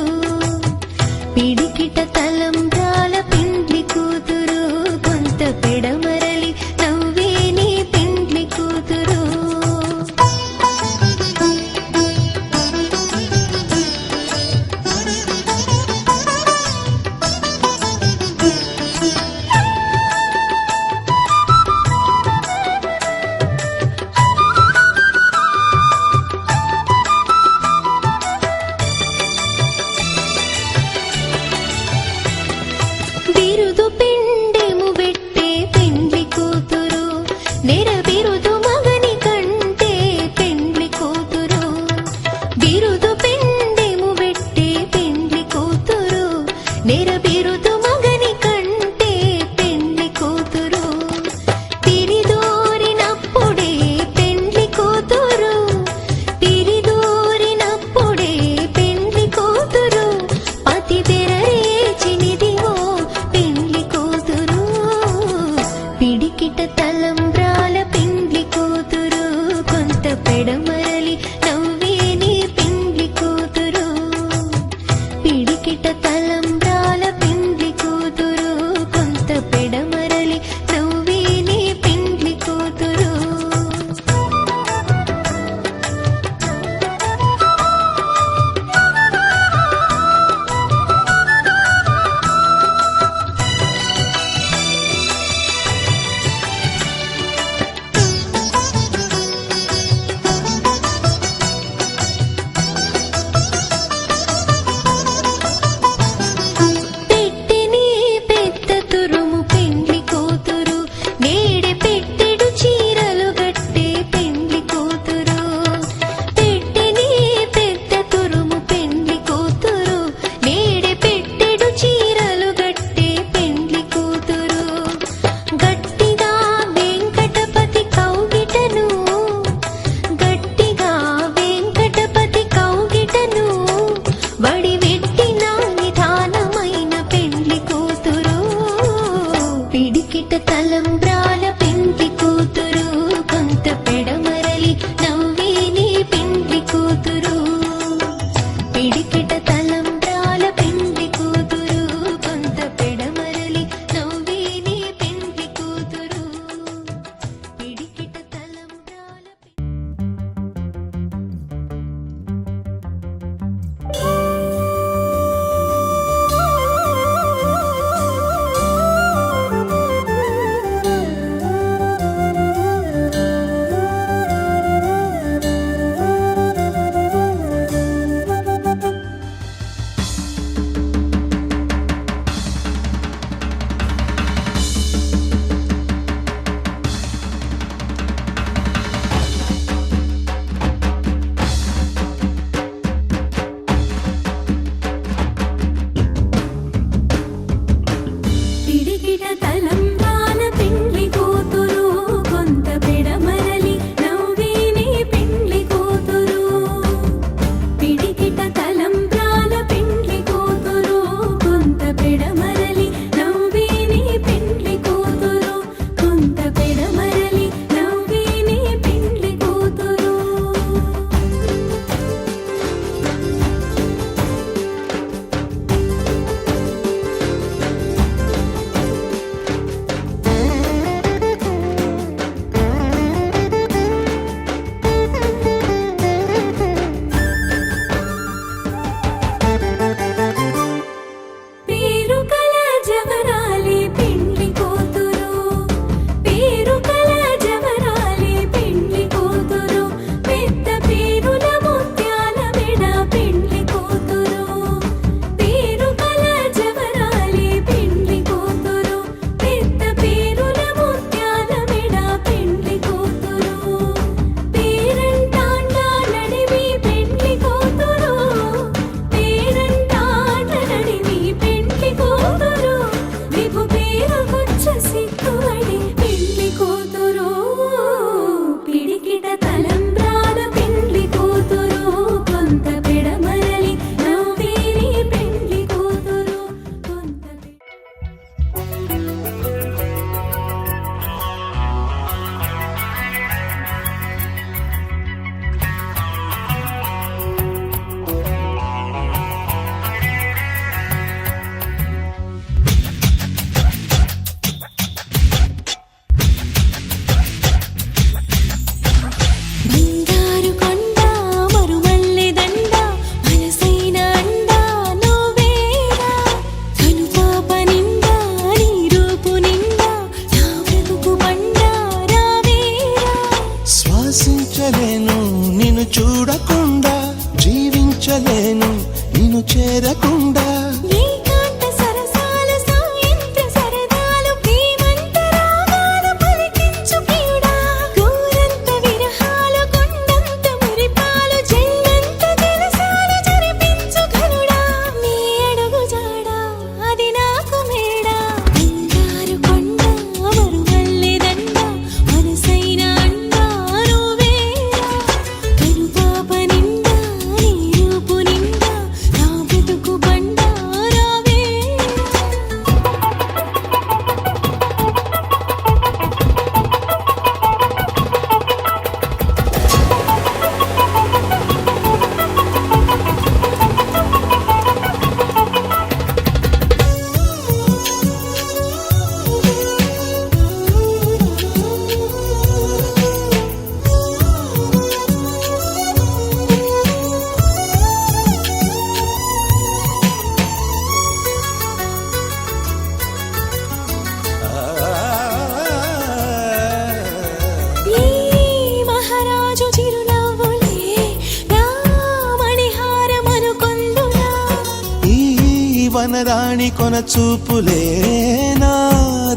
వనరాణి కొన చూపులేనా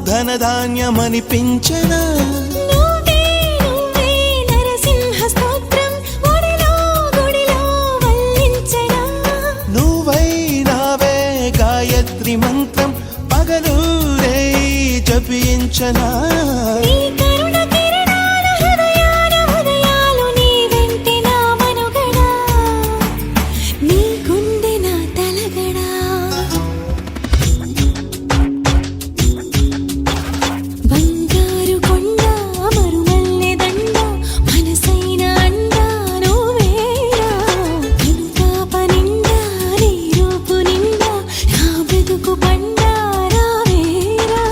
ధనధాన్యమనిపించనా నువ్వే నువ్వే నరసింహ స్తోత్రం ఒడిలో గుడిలో వల్లించనా నువ్వైనావే గాయత్రి మంత్రం పగలు రే జపించనా నీ కరుణ కిరణాల హృదయాల ఉదయాలు నీ వెంటే నా మనుగడ నీ గుండె నా తలగడ బంగారు కొండ మరుమల్లె దండ మనసైన అండ నువ్వేరా కనుపాప నిండా నీ రూపు నిండా నా బ్రతుకు పండా రావేరా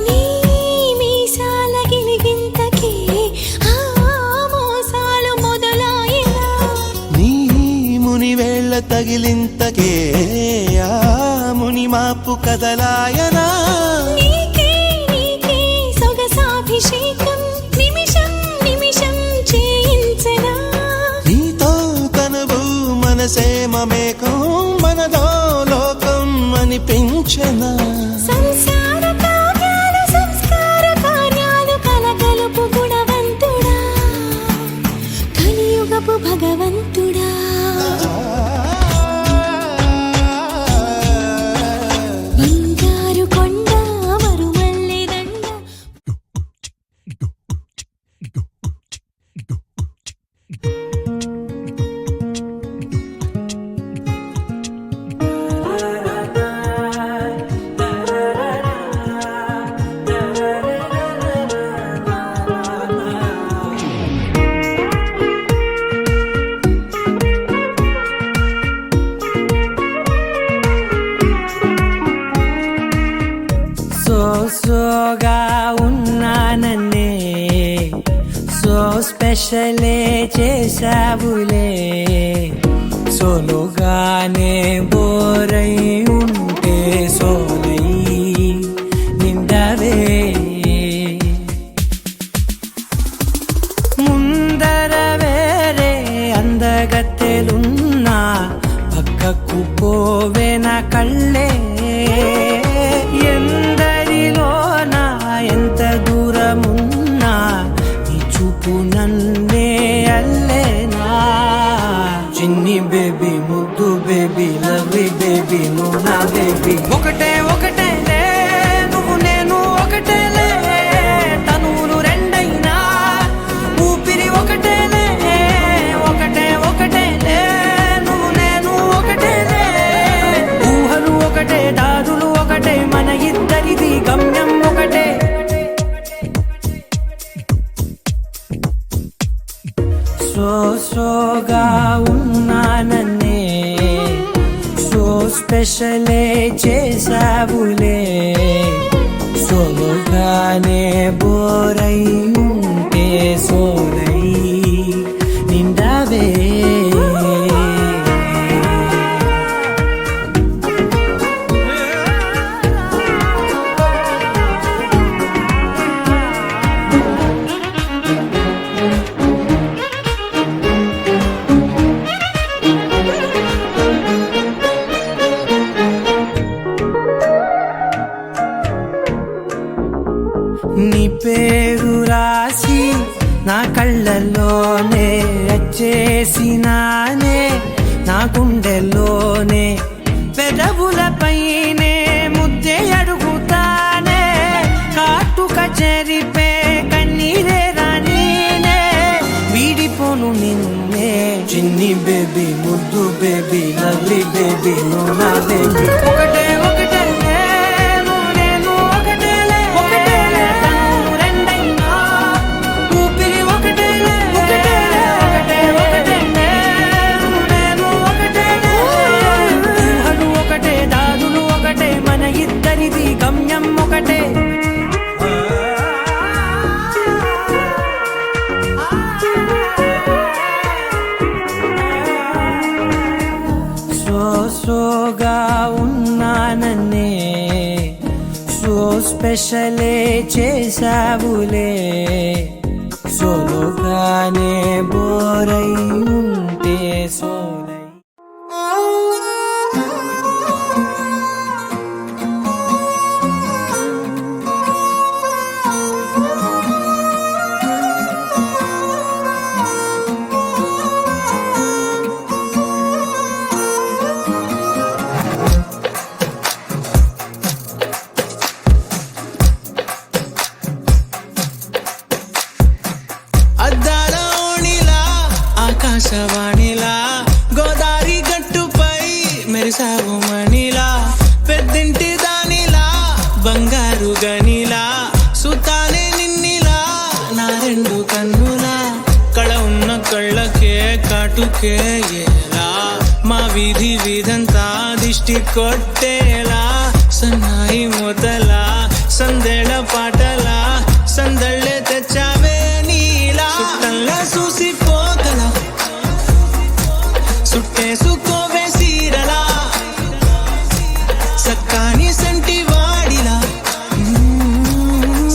నీ మీసాల గిలిగింతకి ఆ మోసాలు మొదలాయినా నీ ముని వేళ్ళ తగిలింతకే ఆ ముని మాపు కదలాయనా నీకే నీకే సొగసాభిషేకం నిమిషం నిమిషం చేయించనా నీతో కనువు మనసే మమేకం మనదో లోకం అనిపించనా సంసార కావ్యాలు సంస్కార కార్యాలు కలగలుపు గుణవంతుడా కలియుగపు భగవంతుడా బంగారు కొండ మరుమల్లె దండ సోగా ఉన్నానన్నే సో స్పెషలే చేసావులే సోలోగానే బోరై ఉంటే సోలై నిండవే ముందర వేరే అందగత్తెలున్నా పక్కకు పోవే నా కళ్ళే ఎందరిలోనా ఎంత దూరమున్నా నీ చూపు నన్నే అల్లేనా చిన్ని బేబీ ముద్దు బేబీ లవ్లీ బేబీ నువ్వు నా బేబీ ఒకటే ఒకటేలే నువ్వు నేను ఒకటేలే తనువులు రెండైనా ఊపిరి ఒకటేలే ఒకటే ఒకటేలే నువ్వు నేను ఒకటేలే ఊహలు ఒకటే దారులు ఒకటే మన ఇద్దరిది గమ్యం ఒకటే సోగా ఉన్నానన్నే సో స్పెషలే చేసావులే సోలోగానే బోరై ఉంటే సోలై నిండవే నీ పేరు రాసి నా కళ్ళల్లోనే వచ్చేసినానే నా గుండెల్లోనే పెదవులపైనే ముద్దే అడుగుతానే కాటుక చెరిపే కన్నీరే రానీనే వీడిపోను నిన్నే చిన్ని బేబీ ముద్దు బేబీ లవ్లీ బేబీ నువ్వు నా బేబీ ఒకటే ఒకటే నేను ఒకటేలే కన్ను రెండైనా ఊపిరి ఒకటేలే ఒకటే ఒకటే నేను ఒకటేలే ఊహలు ఒకటే దారులు ఒకటే మన ఇద్దరిది గమ్యం ఒకటే సోగా ఉన్నానన్నే సో స్పెషలే చేసావులే సోలోగానే బోరై ఉంటే సోలై అద్దాల ఓణిలా ఆకాశవాణిలా గోదారి గట్టుపై మెరిసావు మణిలా పెద్దింటి దానిలా బంగారు గనిలా సుతానే నిన్నిలా నా రెండు కన్నులా కళ ఉన్న కళ్ళకే కాటుకే ఎలా మా వీధి వీధంతా దిష్టి కొట్టేలా సన్నాయి మొదలా సందేళ పాటలా సందళ్ళే తెచ్చావే నీలా చుట్టంలా చూసిపోగల సుట్టేసుకోవే సీరలా సక్కాని సంటి వాడిలా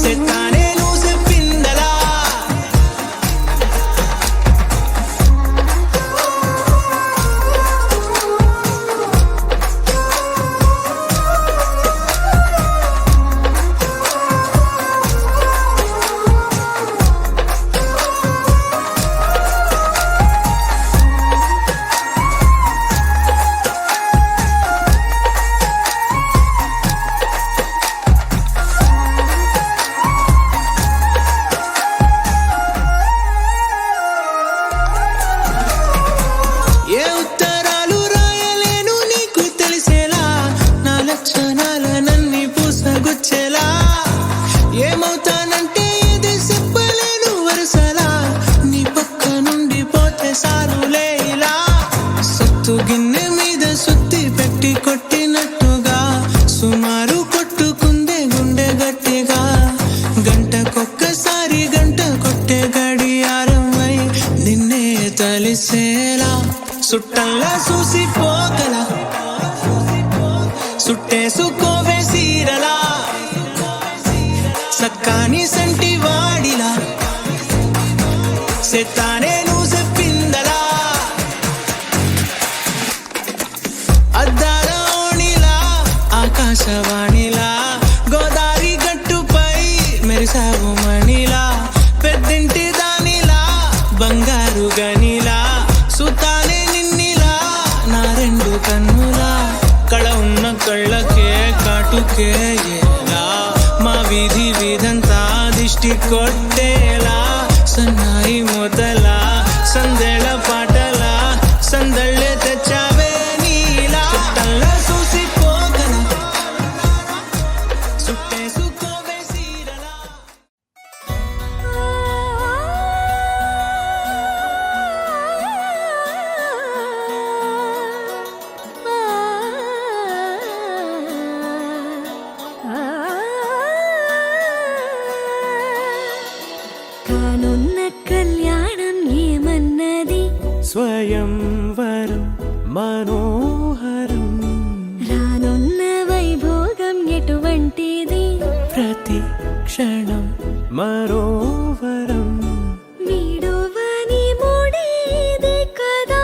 సెత్తానే నువ్వు చెప్పిందలా ఏ ఉత్తరాలు రాయలేను నీకు తెలిసేలా నా లక్షణాలనన్నీ పూసగుచ్చేలా ఏమవుతానంటే ఏది చెప్పలేను వరుసలా నీ పక్క నుండి పోతే సారులే ఇలా సత్తు గిన్నె మీద సుత్తి పెట్టి కొట్టినట్టుగా సుమారు కొట్టుకుందే గుండె గట్టిగా గంటకొక్కసారి గంట కొట్టే గడియారమై నిన్నే తలిసేలా సుట్టంలా చూసిపోగల సుట్టేసుకోవే సీరలా సక్కాని సంటి వాడిలా సెత్తానే నువ్వు చెప్పిందలా అద్దాల ఓణిలా ఆకాశవాణిలా గోదారి గట్టుపై మెరిసావు మణిలా పెద్దింటి దానిలా బంగారు గనిలా సుతానే నిన్నిలా నా రెండు కన్నులా కళ ఉన్న కళ్ళకే కాటుకే ఎలా మా వీధి వీధంతా దిష్టి కొట్టేలా సన్నాయి మొదలా సందేళ పాటలా సందళ్ళే తెచ్చావే నీలా చుట్టంలా చూసిపోగల సుట్టేసుకోవే సీరలా కానున్న కళ్యాణం ఏమన్నది స్వయంవరం మనోహరం రానున్న వైభోగం ఎటువంటిది ప్రతి క్షణం మరోవరం వీడువని మూడేది కదా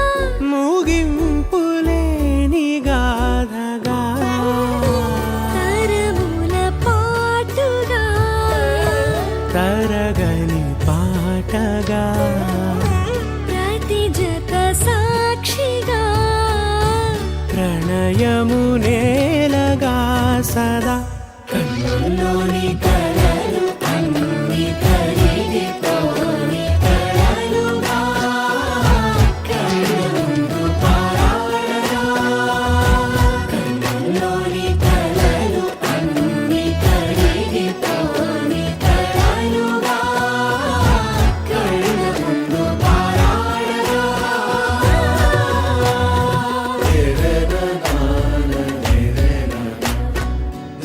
ముగింపులేని గాథగా తరముల పాటుగా తరగని పాటగా ప్రతి జత సాక్షిగా ప్రణయము నేలగా సదా కన్నుల్లోని కలలు అన్ని కరిగిపోని కలలుగా కళ్ళు ముందు పారా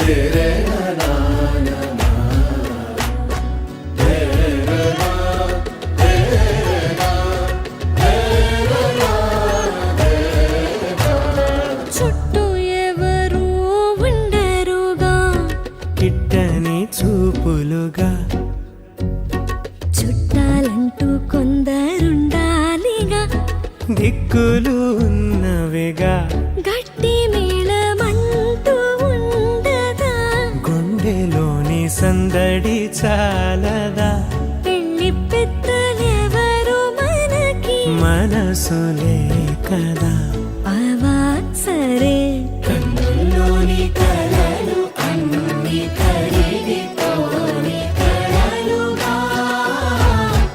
तेरे ना చుట్టూ ఎవరు ఉండరుగా కిట్టని చూపులుగా చుట్టాలంటూ కొందరుండాలిగా దిక్కులు ఉన్నవిగా గట్టి మేళమంటూ ఉండదా గుండెలోని సందడి చాలదా పెళ్లి పెద్దలెవరు మనకి మనసులే కదా అవా సరే కన్నుల్లోని కలలు అన్ని కరిగిపోని కలలుగా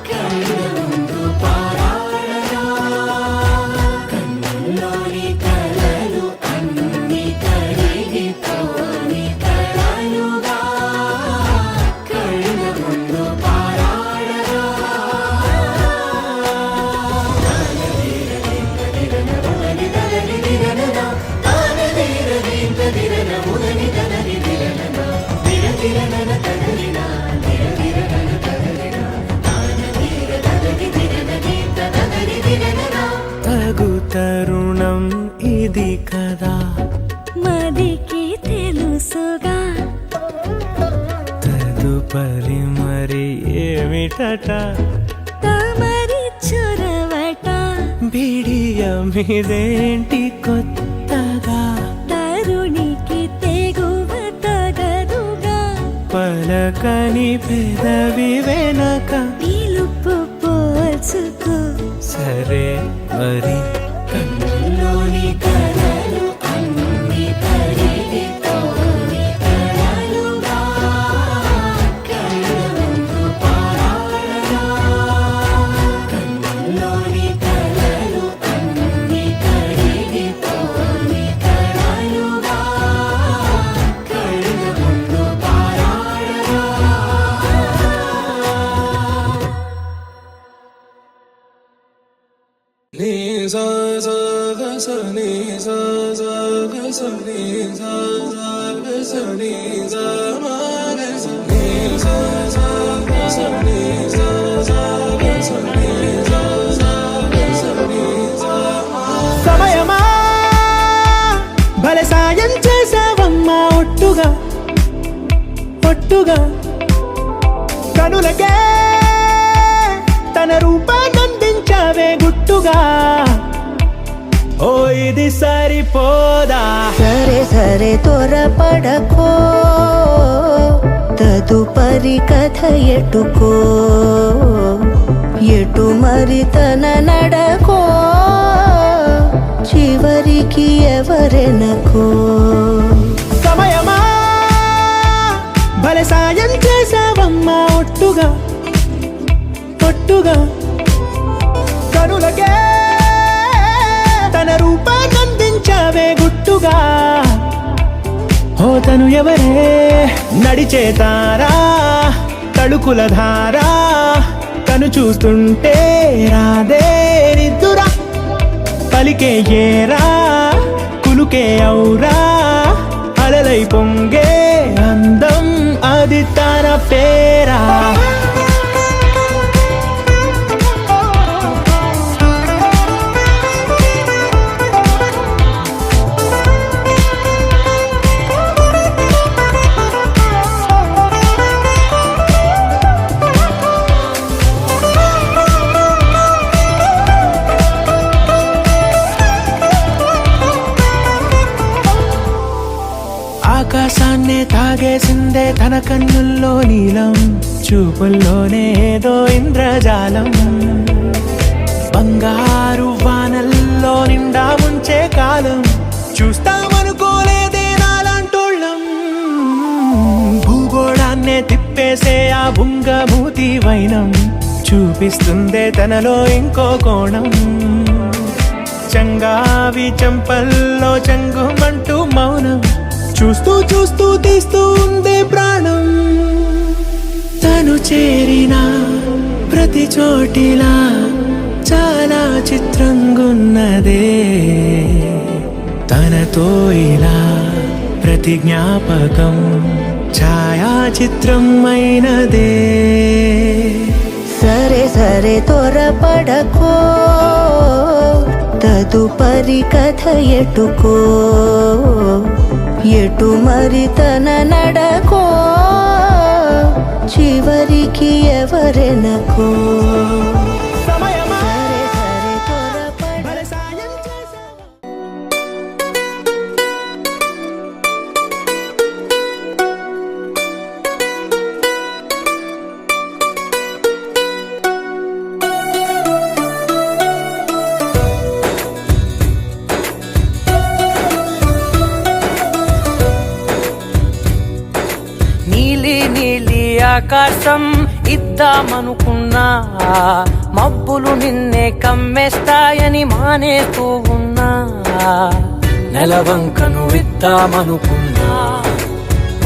కళ్ళ ముందు పారాడగా కన్నుల్లోని కలలు అన్ని కరిగిపోని కలలుగా కళ్ళ ముందు పారాడగా తగు తరుణం ఇది కదా మదికి తెలుసుగా తదుపరి మరి ఏమిటట తమరి చొరవట బిడియమిదేంటి కొత్తగా తరుణికి తెగువ తగదుగా పలకని పెదవి వెనక పిలుపు పోల్చుకో సరే మరి కన్నుల్లోని కలలు అన్ని కరిగిపోని కలలుగా కళ్ళ ముందు పారాడగా కన్నుల్లోని కలలు అన్ని కరిగిపోని కలలుగా కళ్ళ ముందు పారాడగా నీ సా సా గ స నీ సా సా గ స నీ సా సా గ స నీ సా మా గ స నీ సా సా గ స నీ సా సా గ స నీ సా సా గ స నీ సా మా సమయమా భలే సాయం చేసావమ్మా ఒట్టుగా ఒట్టుగా కనులకే తన రూపాన్నందించావే గుట్టుగా ఓ ఇది సరిపోదా సరే సరే త్వరపడకో తదుపరి కథ ఎటుకో ఎటు మరి తన నడకో చివరికి ఎవరెనకో సమయమా భలే సాయం చేసావమ్మా ఒట్టుగా ఒట్టుగా కనులకే తన రూపాన్నందించావే గుట్టుగా ఓ తను ఎవరే నడిచే తారా తళుకుల ధారా తను చూస్తుంటే రాదే నిద్దురా పలికే ఏరా కులుకే ఔరా అలలై పొంగే అందం అది తన పేరా ఆకాశాన్నే తాగేసిందే తన కన్నుల్లో నీలం చూపుల్లోనే ఏదో ఇంద్రజాలం బంగారు వానల్లో నిండా ముంచే కాలం చూస్తామనుకోలేదే నాలాంటోళ్ళం భూగోళాన్నే తిప్పేసే ఆ బుంగమూతి వైనం చూపిస్తుందే తనలో ఇంకో కోణం చంగావి చంపల్లో చంగుమంటూ మౌనం చూస్తూ చూస్తూ తీస్తూ ఉందే ప్రాణం తను చేరిన ప్రతి చోటిలా చాలా చిత్రంగున్నదే తనతో ఇలా ప్రతి జ్ఞాపకం ఛాయాచిత్రం అయినదే. సరే సరే త్వరపడకో, తదుపరి కథ ఎటుకో, ఎటు మరి తన నడకో, చివరికి ఎవరెనకో. సరే సరే త్వరపడ సాయం చేసావా. నీలి నీలి ఆకాశం ఇద్దామనుకున్నా, మబ్బులు నిన్నే కమ్మేస్తాయని మానేస్తూ ఉన్నా. నెలవంకను ఇద్దామనుకున్నా,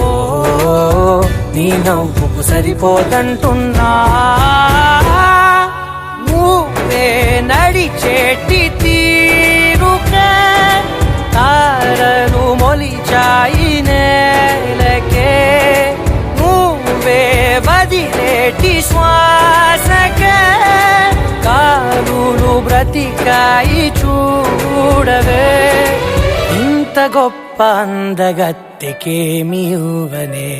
ఓ నీ నవ్వుకు సరిపోదంటున్నా. నువ్వే నడిచేటి తీరుకే తారలు మొలిచాయి నేలకే. నువ్వే వదిలేటి శ్వాసకే కాలులు బ్రతికాయి చూడవే. ఇంత గొప్ప అందగత్తెకేమి ఇవ్వనే.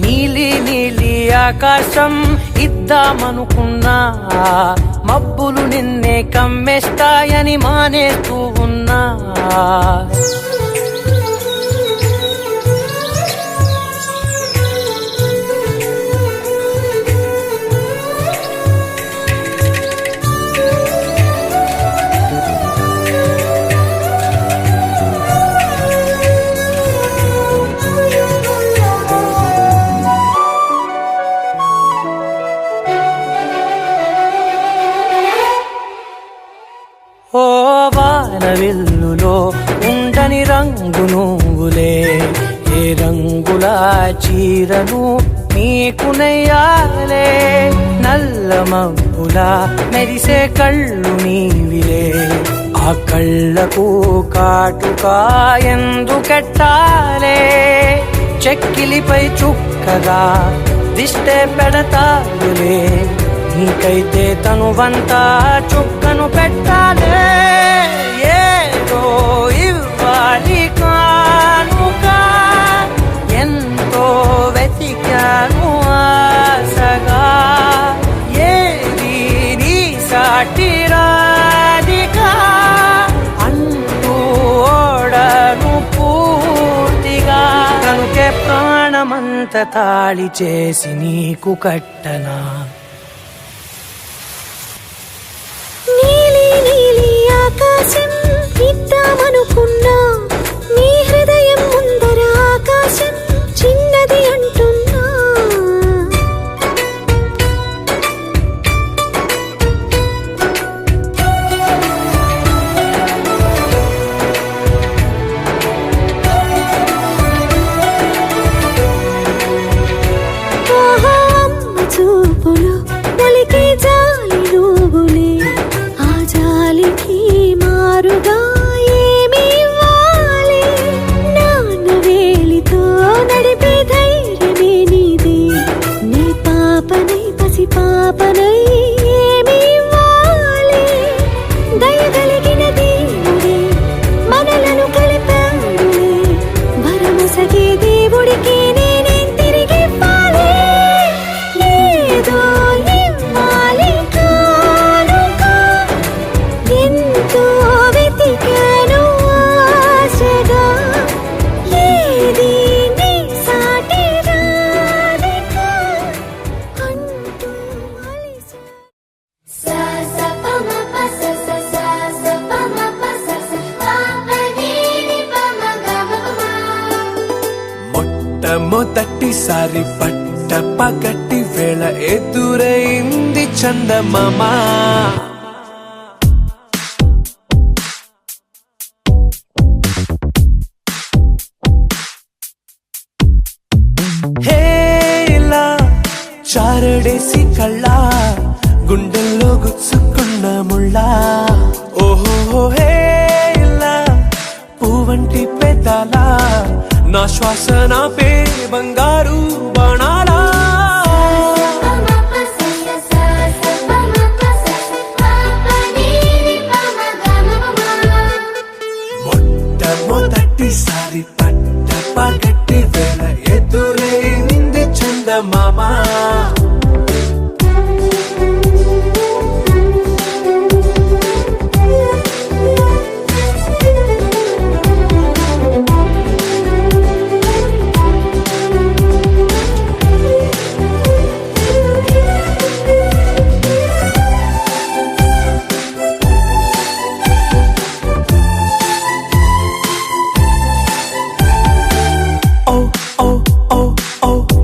నీలి నీలి ఆకాశం ఇద్దామనుకున్నా, మబ్బులు నిన్నే కమ్మేస్తాయని మానేస్తూ ఉన్నా. ఓ వానవిల్లులో ఉండని రంగు నువ్వులే, ఏ రంగుల చీరను నీకు నెయ్యాలే. నల్ల మబ్బులా మెరిసే కళ్ళు నీవిలే, ఆ కళ్ళకు కాటుకా ఎందుకెట్టాలే. చెక్కిలిపై చుక్కగా దిష్టే పెడతావులే, నీకైతే తనువంతా చుక్కను పెట్టాలే. ఏదో ఇవ్వాలి కానుక, ఎంతో వెతికాను ఆశగా. ఏది నీ సాటి రాధిక అంటూ ఓడను పూర్తిగా. కనుకే ప్రాణమంత తాళి చేసి నీకు కట్టనా. నీలి నీలి ఆకాశం ఇద్దామనుకున్నా, నీ హృదయం ముందర ఆకాశం చిన్నది అంటున్నా. ఆహా అమ్మ చూపులు పలికే జాలి నువ్వులే, ఆ జాలికి మారుగా ఏమి ఇవ్వాలి. నాన్న వేలితో నడిపే ధైర్యమే నీదే, నీ పాపనై పసి పాపనై ఏమి ఇవ్వాలి. దయగలిగిన దేవుడే మనలను కలిపాడులే, వరమొసగే దేవుడికి నేనేం తిరిగి ఇవ్వాలి. ఏదో ఇవ్వాలి కానుక, ఎంతో వెతికాను ఆశగా. ఏది నీ సాటి రాధిక అంటూ అలిసా. సా సా ప మ ప స స సా సా ప మ ప స స ప ప ని ని ప మ గ మ ప మ. మొట్టమొదటిసారి పట్ట పగటి వేళ ఎదురైంది చందమామ. హేలా చారడేసి కళ్ళ గుండెల్లో గుచ్చుకున్న ముళ్ళ. ఓ వంటి పెద్దల నా శ్వాస నాపే బంగారు బాణాలా మొట్టమొదటిసారి పట్ట పగట్టి వేళ ఎదురైంది చందమామ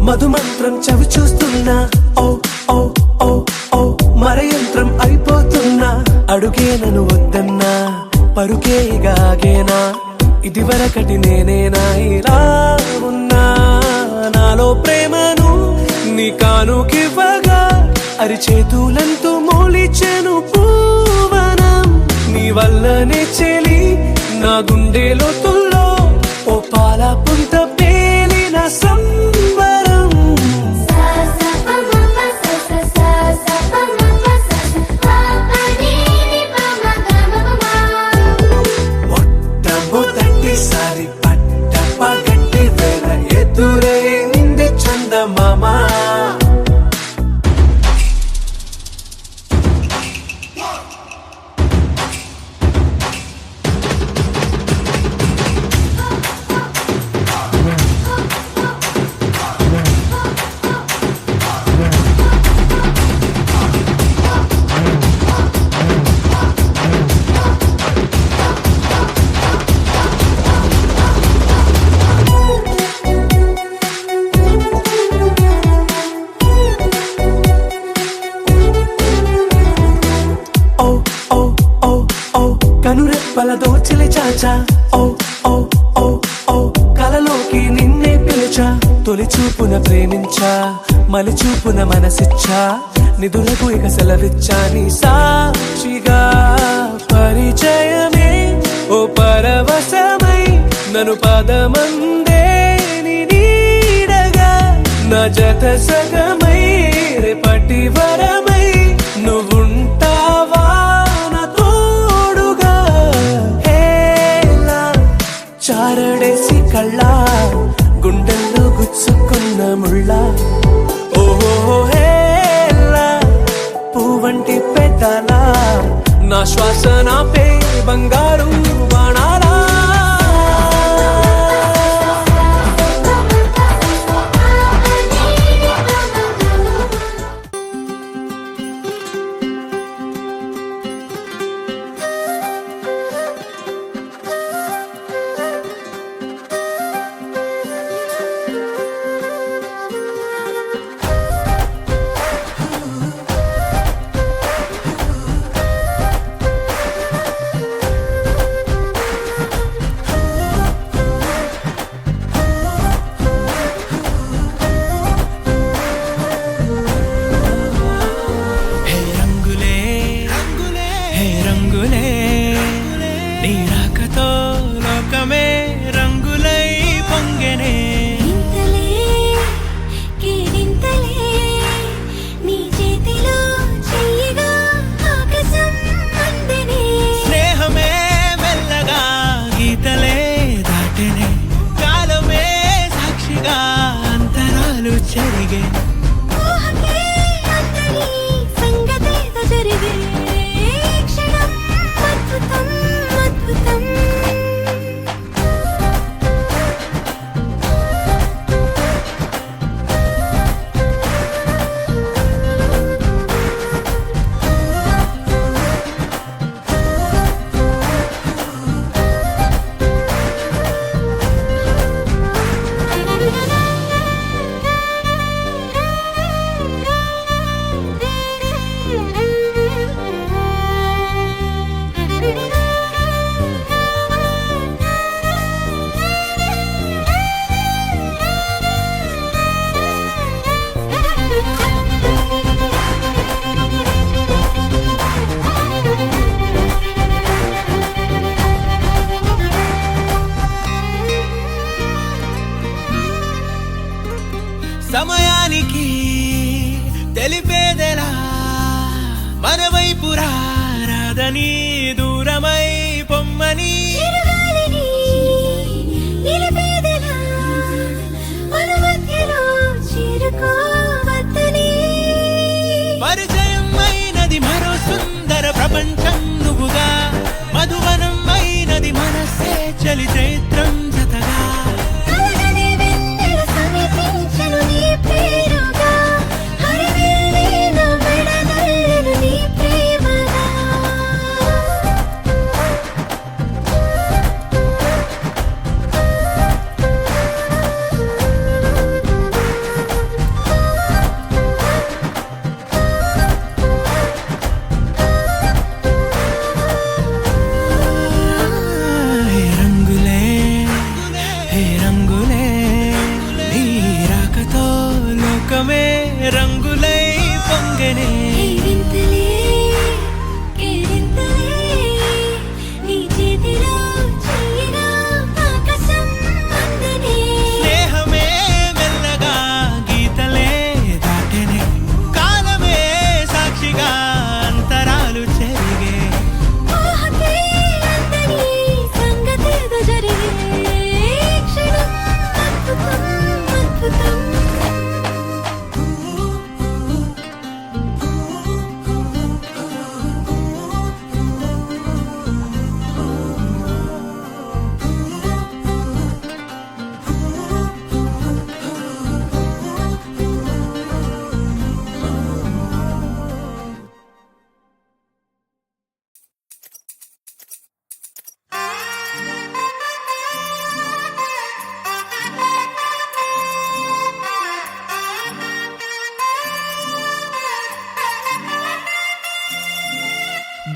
మధుమంత్రం చవి చూస్తున్నా ఓ ఓ ఓ ఓ మరయంత్రం అయిపోతున్నా అడుగే నన్ను వద్దన్నా పరుకే గాగేనా ఇది వరకటి నేనేనా ఇలా ఉన్నా నాలో ప్రేమను నీ కానుకివ్వగా అరిచేతులంతో మోలిచెను పూవనం నీ వల్లనే చెలి నా గుండె లోతుల్లో ఓ పాల పుంత పేలిన సంబరం మొట్టమొదటిసారి పట్ట పగట్టి వేళ ఎదురైంది చందమామ కనురెప్పల దోచిలి చాచా ఓ ఓ ఓ ఓ కలలోకి నిన్నే పిలిచా తొలి చూపున ప్రేమించా మలి చూపున మనసిచ్చా నిధులకు ఇక సెలవిచ్చా నీ సాక్షిగా పరిచయమే ఓ పరవశమై నన్ను పదమందే నీ నీడగా నా జత సగమై రేపటి వరమై నువ్వుంటావా చారడేసి కళ్ళ గుండెల్లో గుచ్చుకున్న ముళ్ళ ఓహో హేలా పువ్వంటి పెద్దల నా శ్వాస నాపే బంగారు బాణాలా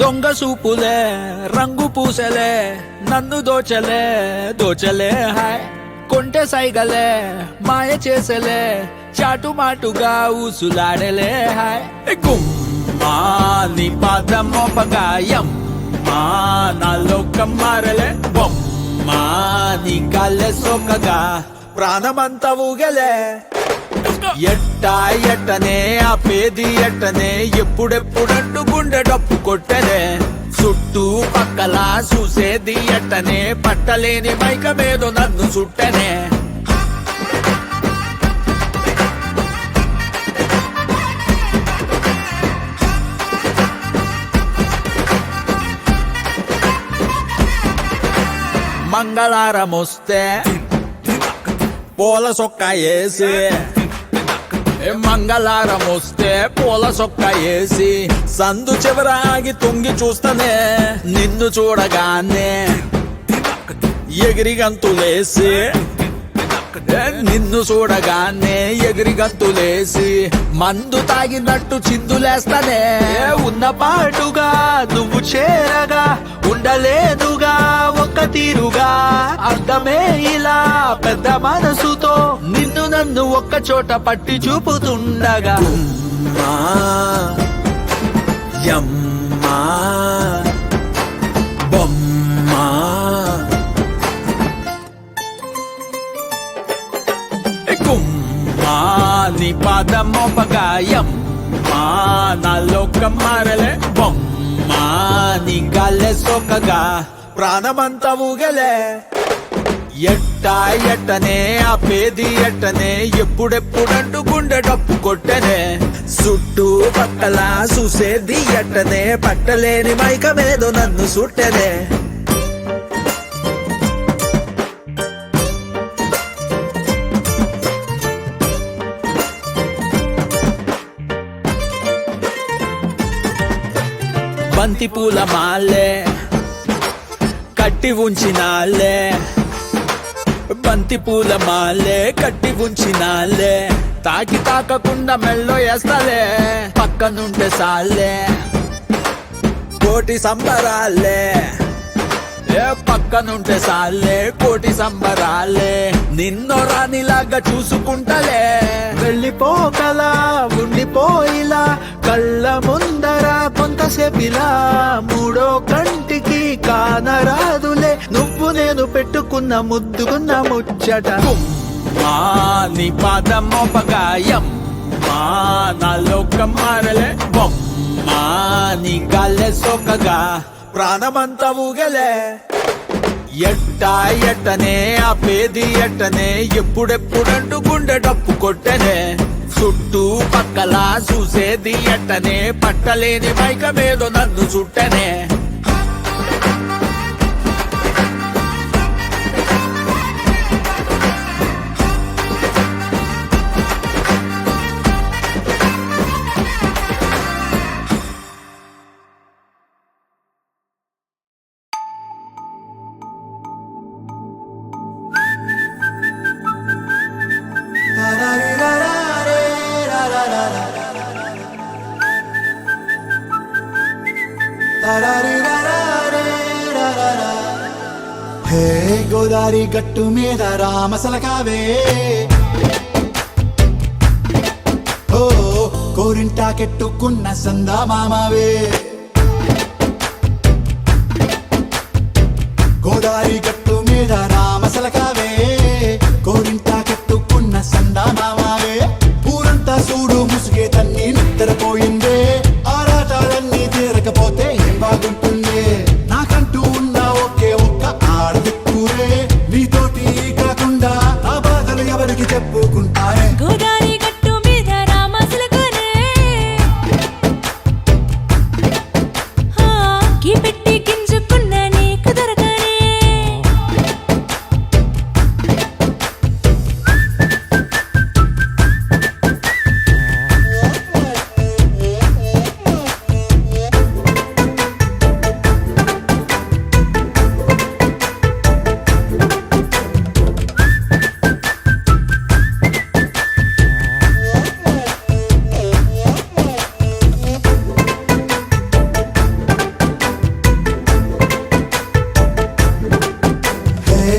దొంగ సూపులే రంగు పూసలే నన్ను దోచలే దోచలే హాయ్ కొంటె సైగలే మాయ చేసలే చాటుమాటుగా ఊసులాడలే హాయ్ గుమ్మా నీ పాదం మోపగాయం మా నాలో కమ్మారలే బొమ్మా నీ కాళ్ళే సోకగా ప్రాణమంతా ఊగలే ఎట్టనే ఆపేది ఎట్టనే ఎప్పుడెప్పుడంటూ గుండె డప్పు కొట్టనే చుట్టూ పక్కల చూసేది ఎట్టనే పట్టలేని మైకమేదో నన్ను చుట్టనే మంగళారమొస్తే పూల సొక్క వేసి మంగళారం వస్తే పూల సొక్క వేసి సందు చివరాగి తొంగి చూస్తనే నిన్ను చూడగానే ఎగిరి గంతులేసి నిన్ను చూడగానే ఎగిరి గంతులేసి మందు తాగినట్టు చిందులేస్తనే ఉన్న పాటుగా నువ్వు చేరగా ఉండలేదుగా ఒక్క తీరుగా అర్థమే ఇలా పెద్ద మనసుతో నిన్ను నన్ను ఒక్క చోట పట్టి చూపుతుండగా యమ్మా బొమ్మా గుమ్మా నీ పాదం మోపగాయం మా నాలో కమ్మారలే బొమ్మా నీ గాల్లే సోకగా ప్రాణమంతా ఊగలే ఎట్టనే ఆపేది ఎట్టనే ఎప్పుడెప్పుడంటూ గుండె డప్పు కొట్టనే చుట్టూ పక్కల చూసేది ఎట్టనే పట్టలేని మైకమేదో నన్ను సుట్టనే బంతి పూల మాలే కట్టి ఉంచినాలే బంతి పూల మాలే కట్టి ఉంచినాలే తాకి తాకకుండా మెల్లో వేస్తాలే పక్కనుంటే సాలే కోటి సంబరాలే పక్కనుంటే సాలే కోటి సంబరాలే నిన్నో రానిలాగా చూసుకుంటలే వెళ్ళిపోకలా ఉండిపోయిలా కళ్ళ ముందర కొంతసేపిలా మూడో కంటికి కానరాదులే నువ్వు నేను పెట్టుకున్న ముద్దుకున్న ముచ్చట నీ పాదం మోపగాయం మా నాలో కమ్మారలే బొమ్మా నీ గాల్లే సోకగా ప్రాణమంతా ఊగలే ఎట్టనే ఆపేది ఎట్టనే ఎప్పుడెప్పుడంటూ గుండె డప్పు కొట్టనే చుట్టూ పక్కల చూసేది ఎట్టనే పట్టలేని మైకమేదో నన్ను చుట్టనే హే గోదారి గట్టు మీద రామసలకావే ఓ కోరింటాకెట్టుకున్న సందా మామావే గోదారి గట్టు మీద రామసలకావే కోరింటాకెట్టుకున్న సందా మామావే ఊరంతా చూడు ముసుగే తన్ని నిద్రపోయిందే ఆరాటాలన్నీ తీరకపోతే ఏం బాగుంటుందే నాకంటూ ఉన్న ఒకే ఒక్క ఆడదిక్కురే నీతోటి కాకుండా ఆ బాధలు ఎవరికి చెప్పుకుంటాయే గోదారి గట్టు మీద రామసలకనే పెట్టి గింజుకున్న నీకు దొరకనే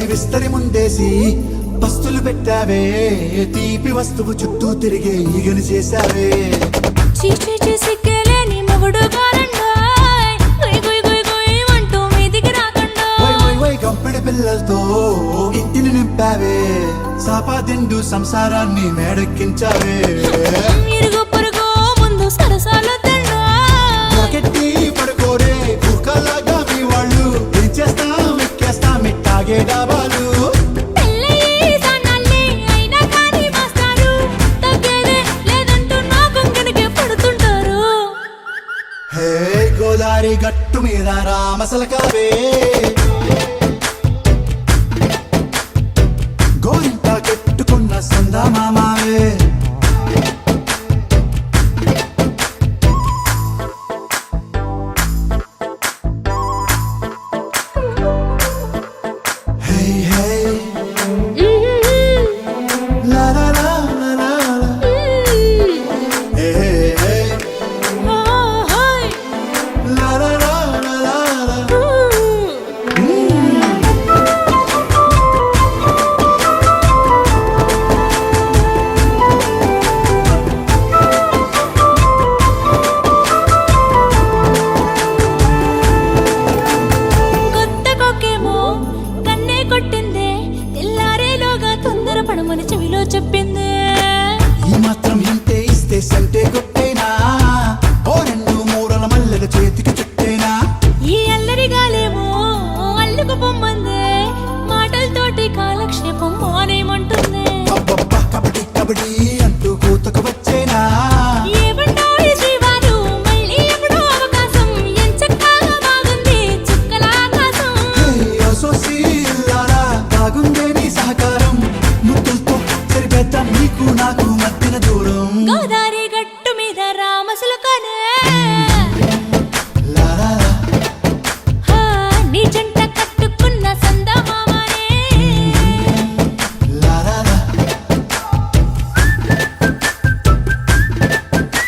విస్తరి ముందేసి పస్తులు పెట్టావే తీపి వస్తువు చుట్టూ తిరిగే ఈగని చేశావే చీచీ సిగ్గలేని మొగుడు కారండాయ్ గుయ్ గుయ్ గుయ్ గుయ్ అంటూ మీదికి రాకండా వై గంపెడి పిల్లలతో ఇంటిని నింపావే సాపాదిండు సంసారాన్ని మేడెక్కించావే ఇరుగు పొరుగు ముందు సరసాలు తిండా రాకెట్టి పడుకోరే కుక్కలాగా మీ వాళ్ళు ఏం చేస్తాం ఎక్కేస్తాం ఇట్టాగే డాబాలు పెళ్ళయి సన్నాళ్ళే అయినా కానీ మాస్టారు తగ్గేదే లేదంటూ నా కొంగనికే పడుతుంటారు హే గోదారి గట్టు మీద రామసలకావే గోరింట కెట్టుకున్న సందా మామావే హే హే లా లా లా లా లా లా. హే హే హే లా లా లా లా లా లా. కొత్త కొక్కేమో కన్నే కొట్టిందే తెల్లారేలోగా తొందర పడమని చెవిలో చెప్పిందే ఈ మాత్రం ఇంటే ఇస్తే సంటే కొట్టేనా ఓ రెండు మూరల మల్లెల చేతికి చుట్టేనా ఈ అల్లరి గాలేమో అల్లుకు పొమ్మందే మాటలతోటి కాలక్షేపం మానేమంటుందే అబ్బబ్బా కబడ్డీ కబడ్డీ అంటూ కూతకు వచ్చేనా ఏమంటాయి జీవాలు మళ్ళీ ఎప్పుడో అవకాశం ఎంచక్కా బాగుంది చుక్కల ఆకాశం హే అసోసి ఇల్లారా బాగుందే నీ సహకారం ముద్దులతో సరిపెద్దాం నీకు నాకు మధ్యన దూరం గోదారి గట్టు మీద రామసులకనే లా లా లా. హా, నీ జంట కట్టుకున్న సందమామనే లా లా లా.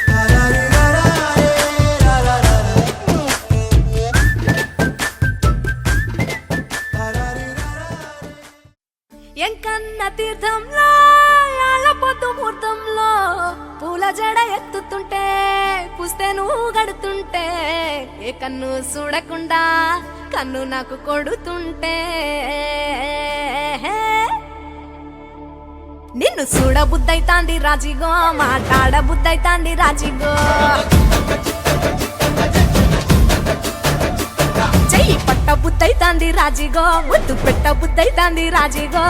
లా లా రీ లా లా రే, లా లా లా లా. లా లా రీ లా లా రే. ఎంకన్న తీర్థంలో పొద్దు ముహూర్తంలో పూల జడ ఎత్తుతుంటే పుస్తే నువ్వు గడుతుంటే ఏ కన్ను చూడకుండా కన్ను నాకు కొడుతుంటే నిన్ను చూడ బుద్ధైతాంది రాజిగో మాట్లాడ బుద్ధైతాంది రాజిగో చెయ్యి పట్ట బుద్ధైతాంది రాజిగో ముద్దు పెట్ట బుద్ధైతాంది రాజిగో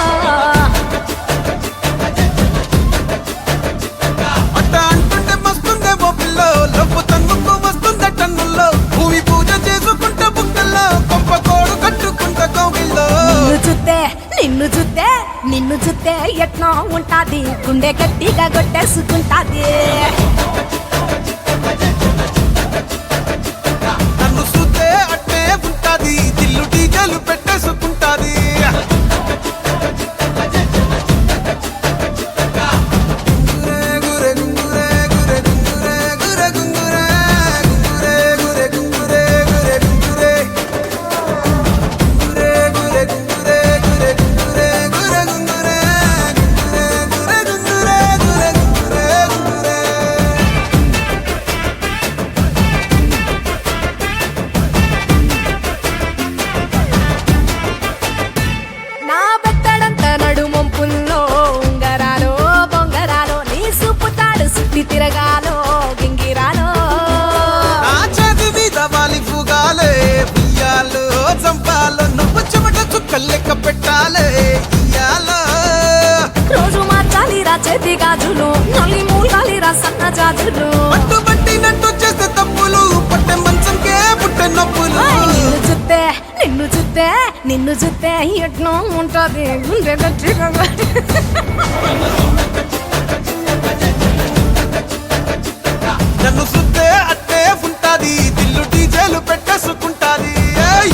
అట్ట అంటుంటే మస్తుందేమో పిల్లో లొప్పు తన్నుకు వస్తుందే టన్నుల్లో భూమి పూజ చేసుకుంటే బుక్కల్లో గొప్ప కోడు కట్టుకుంటే కౌగిల్లో నిన్ను చూస్తే ఎట్నో ఉంటాది గుండె గట్టిగా కొట్టేసుకుంటాది నన్ను చూస్తే అట్టే ఉంటాది దిల్లు డీజలు పెట్టేసుకుంటాది నా బెత్తడంత నడుమొంపుల్లో ఉంగరాలో బొంగరాలో నీ సుప్పుతాడు సుత్తి తిరగాలో గింగిరాలో నా చేతి మీద వాలి ఫుగాలే బియ్యాలు చంపాలో నువ్వు చెమట చుక్కలు లెక్క పెట్టాలే ఇయ్యాలో రోజు మార్చాలిరా చేతి గాజులు నల్లి మూలాలిరా సన్న జాజులు పట్టుబట్టినట్టు చేసే తప్పులు పట్టే మంచంకే పుట్టే నొప్పులు నిన్ను చూస్తే ఎట్నో ఉంటది గుండె గట్టిగా నన్ను చూస్తే అట్టే ఉంటాది దిల్లు డీజేలు పెట్టేసుకుంటాది ఏయ్!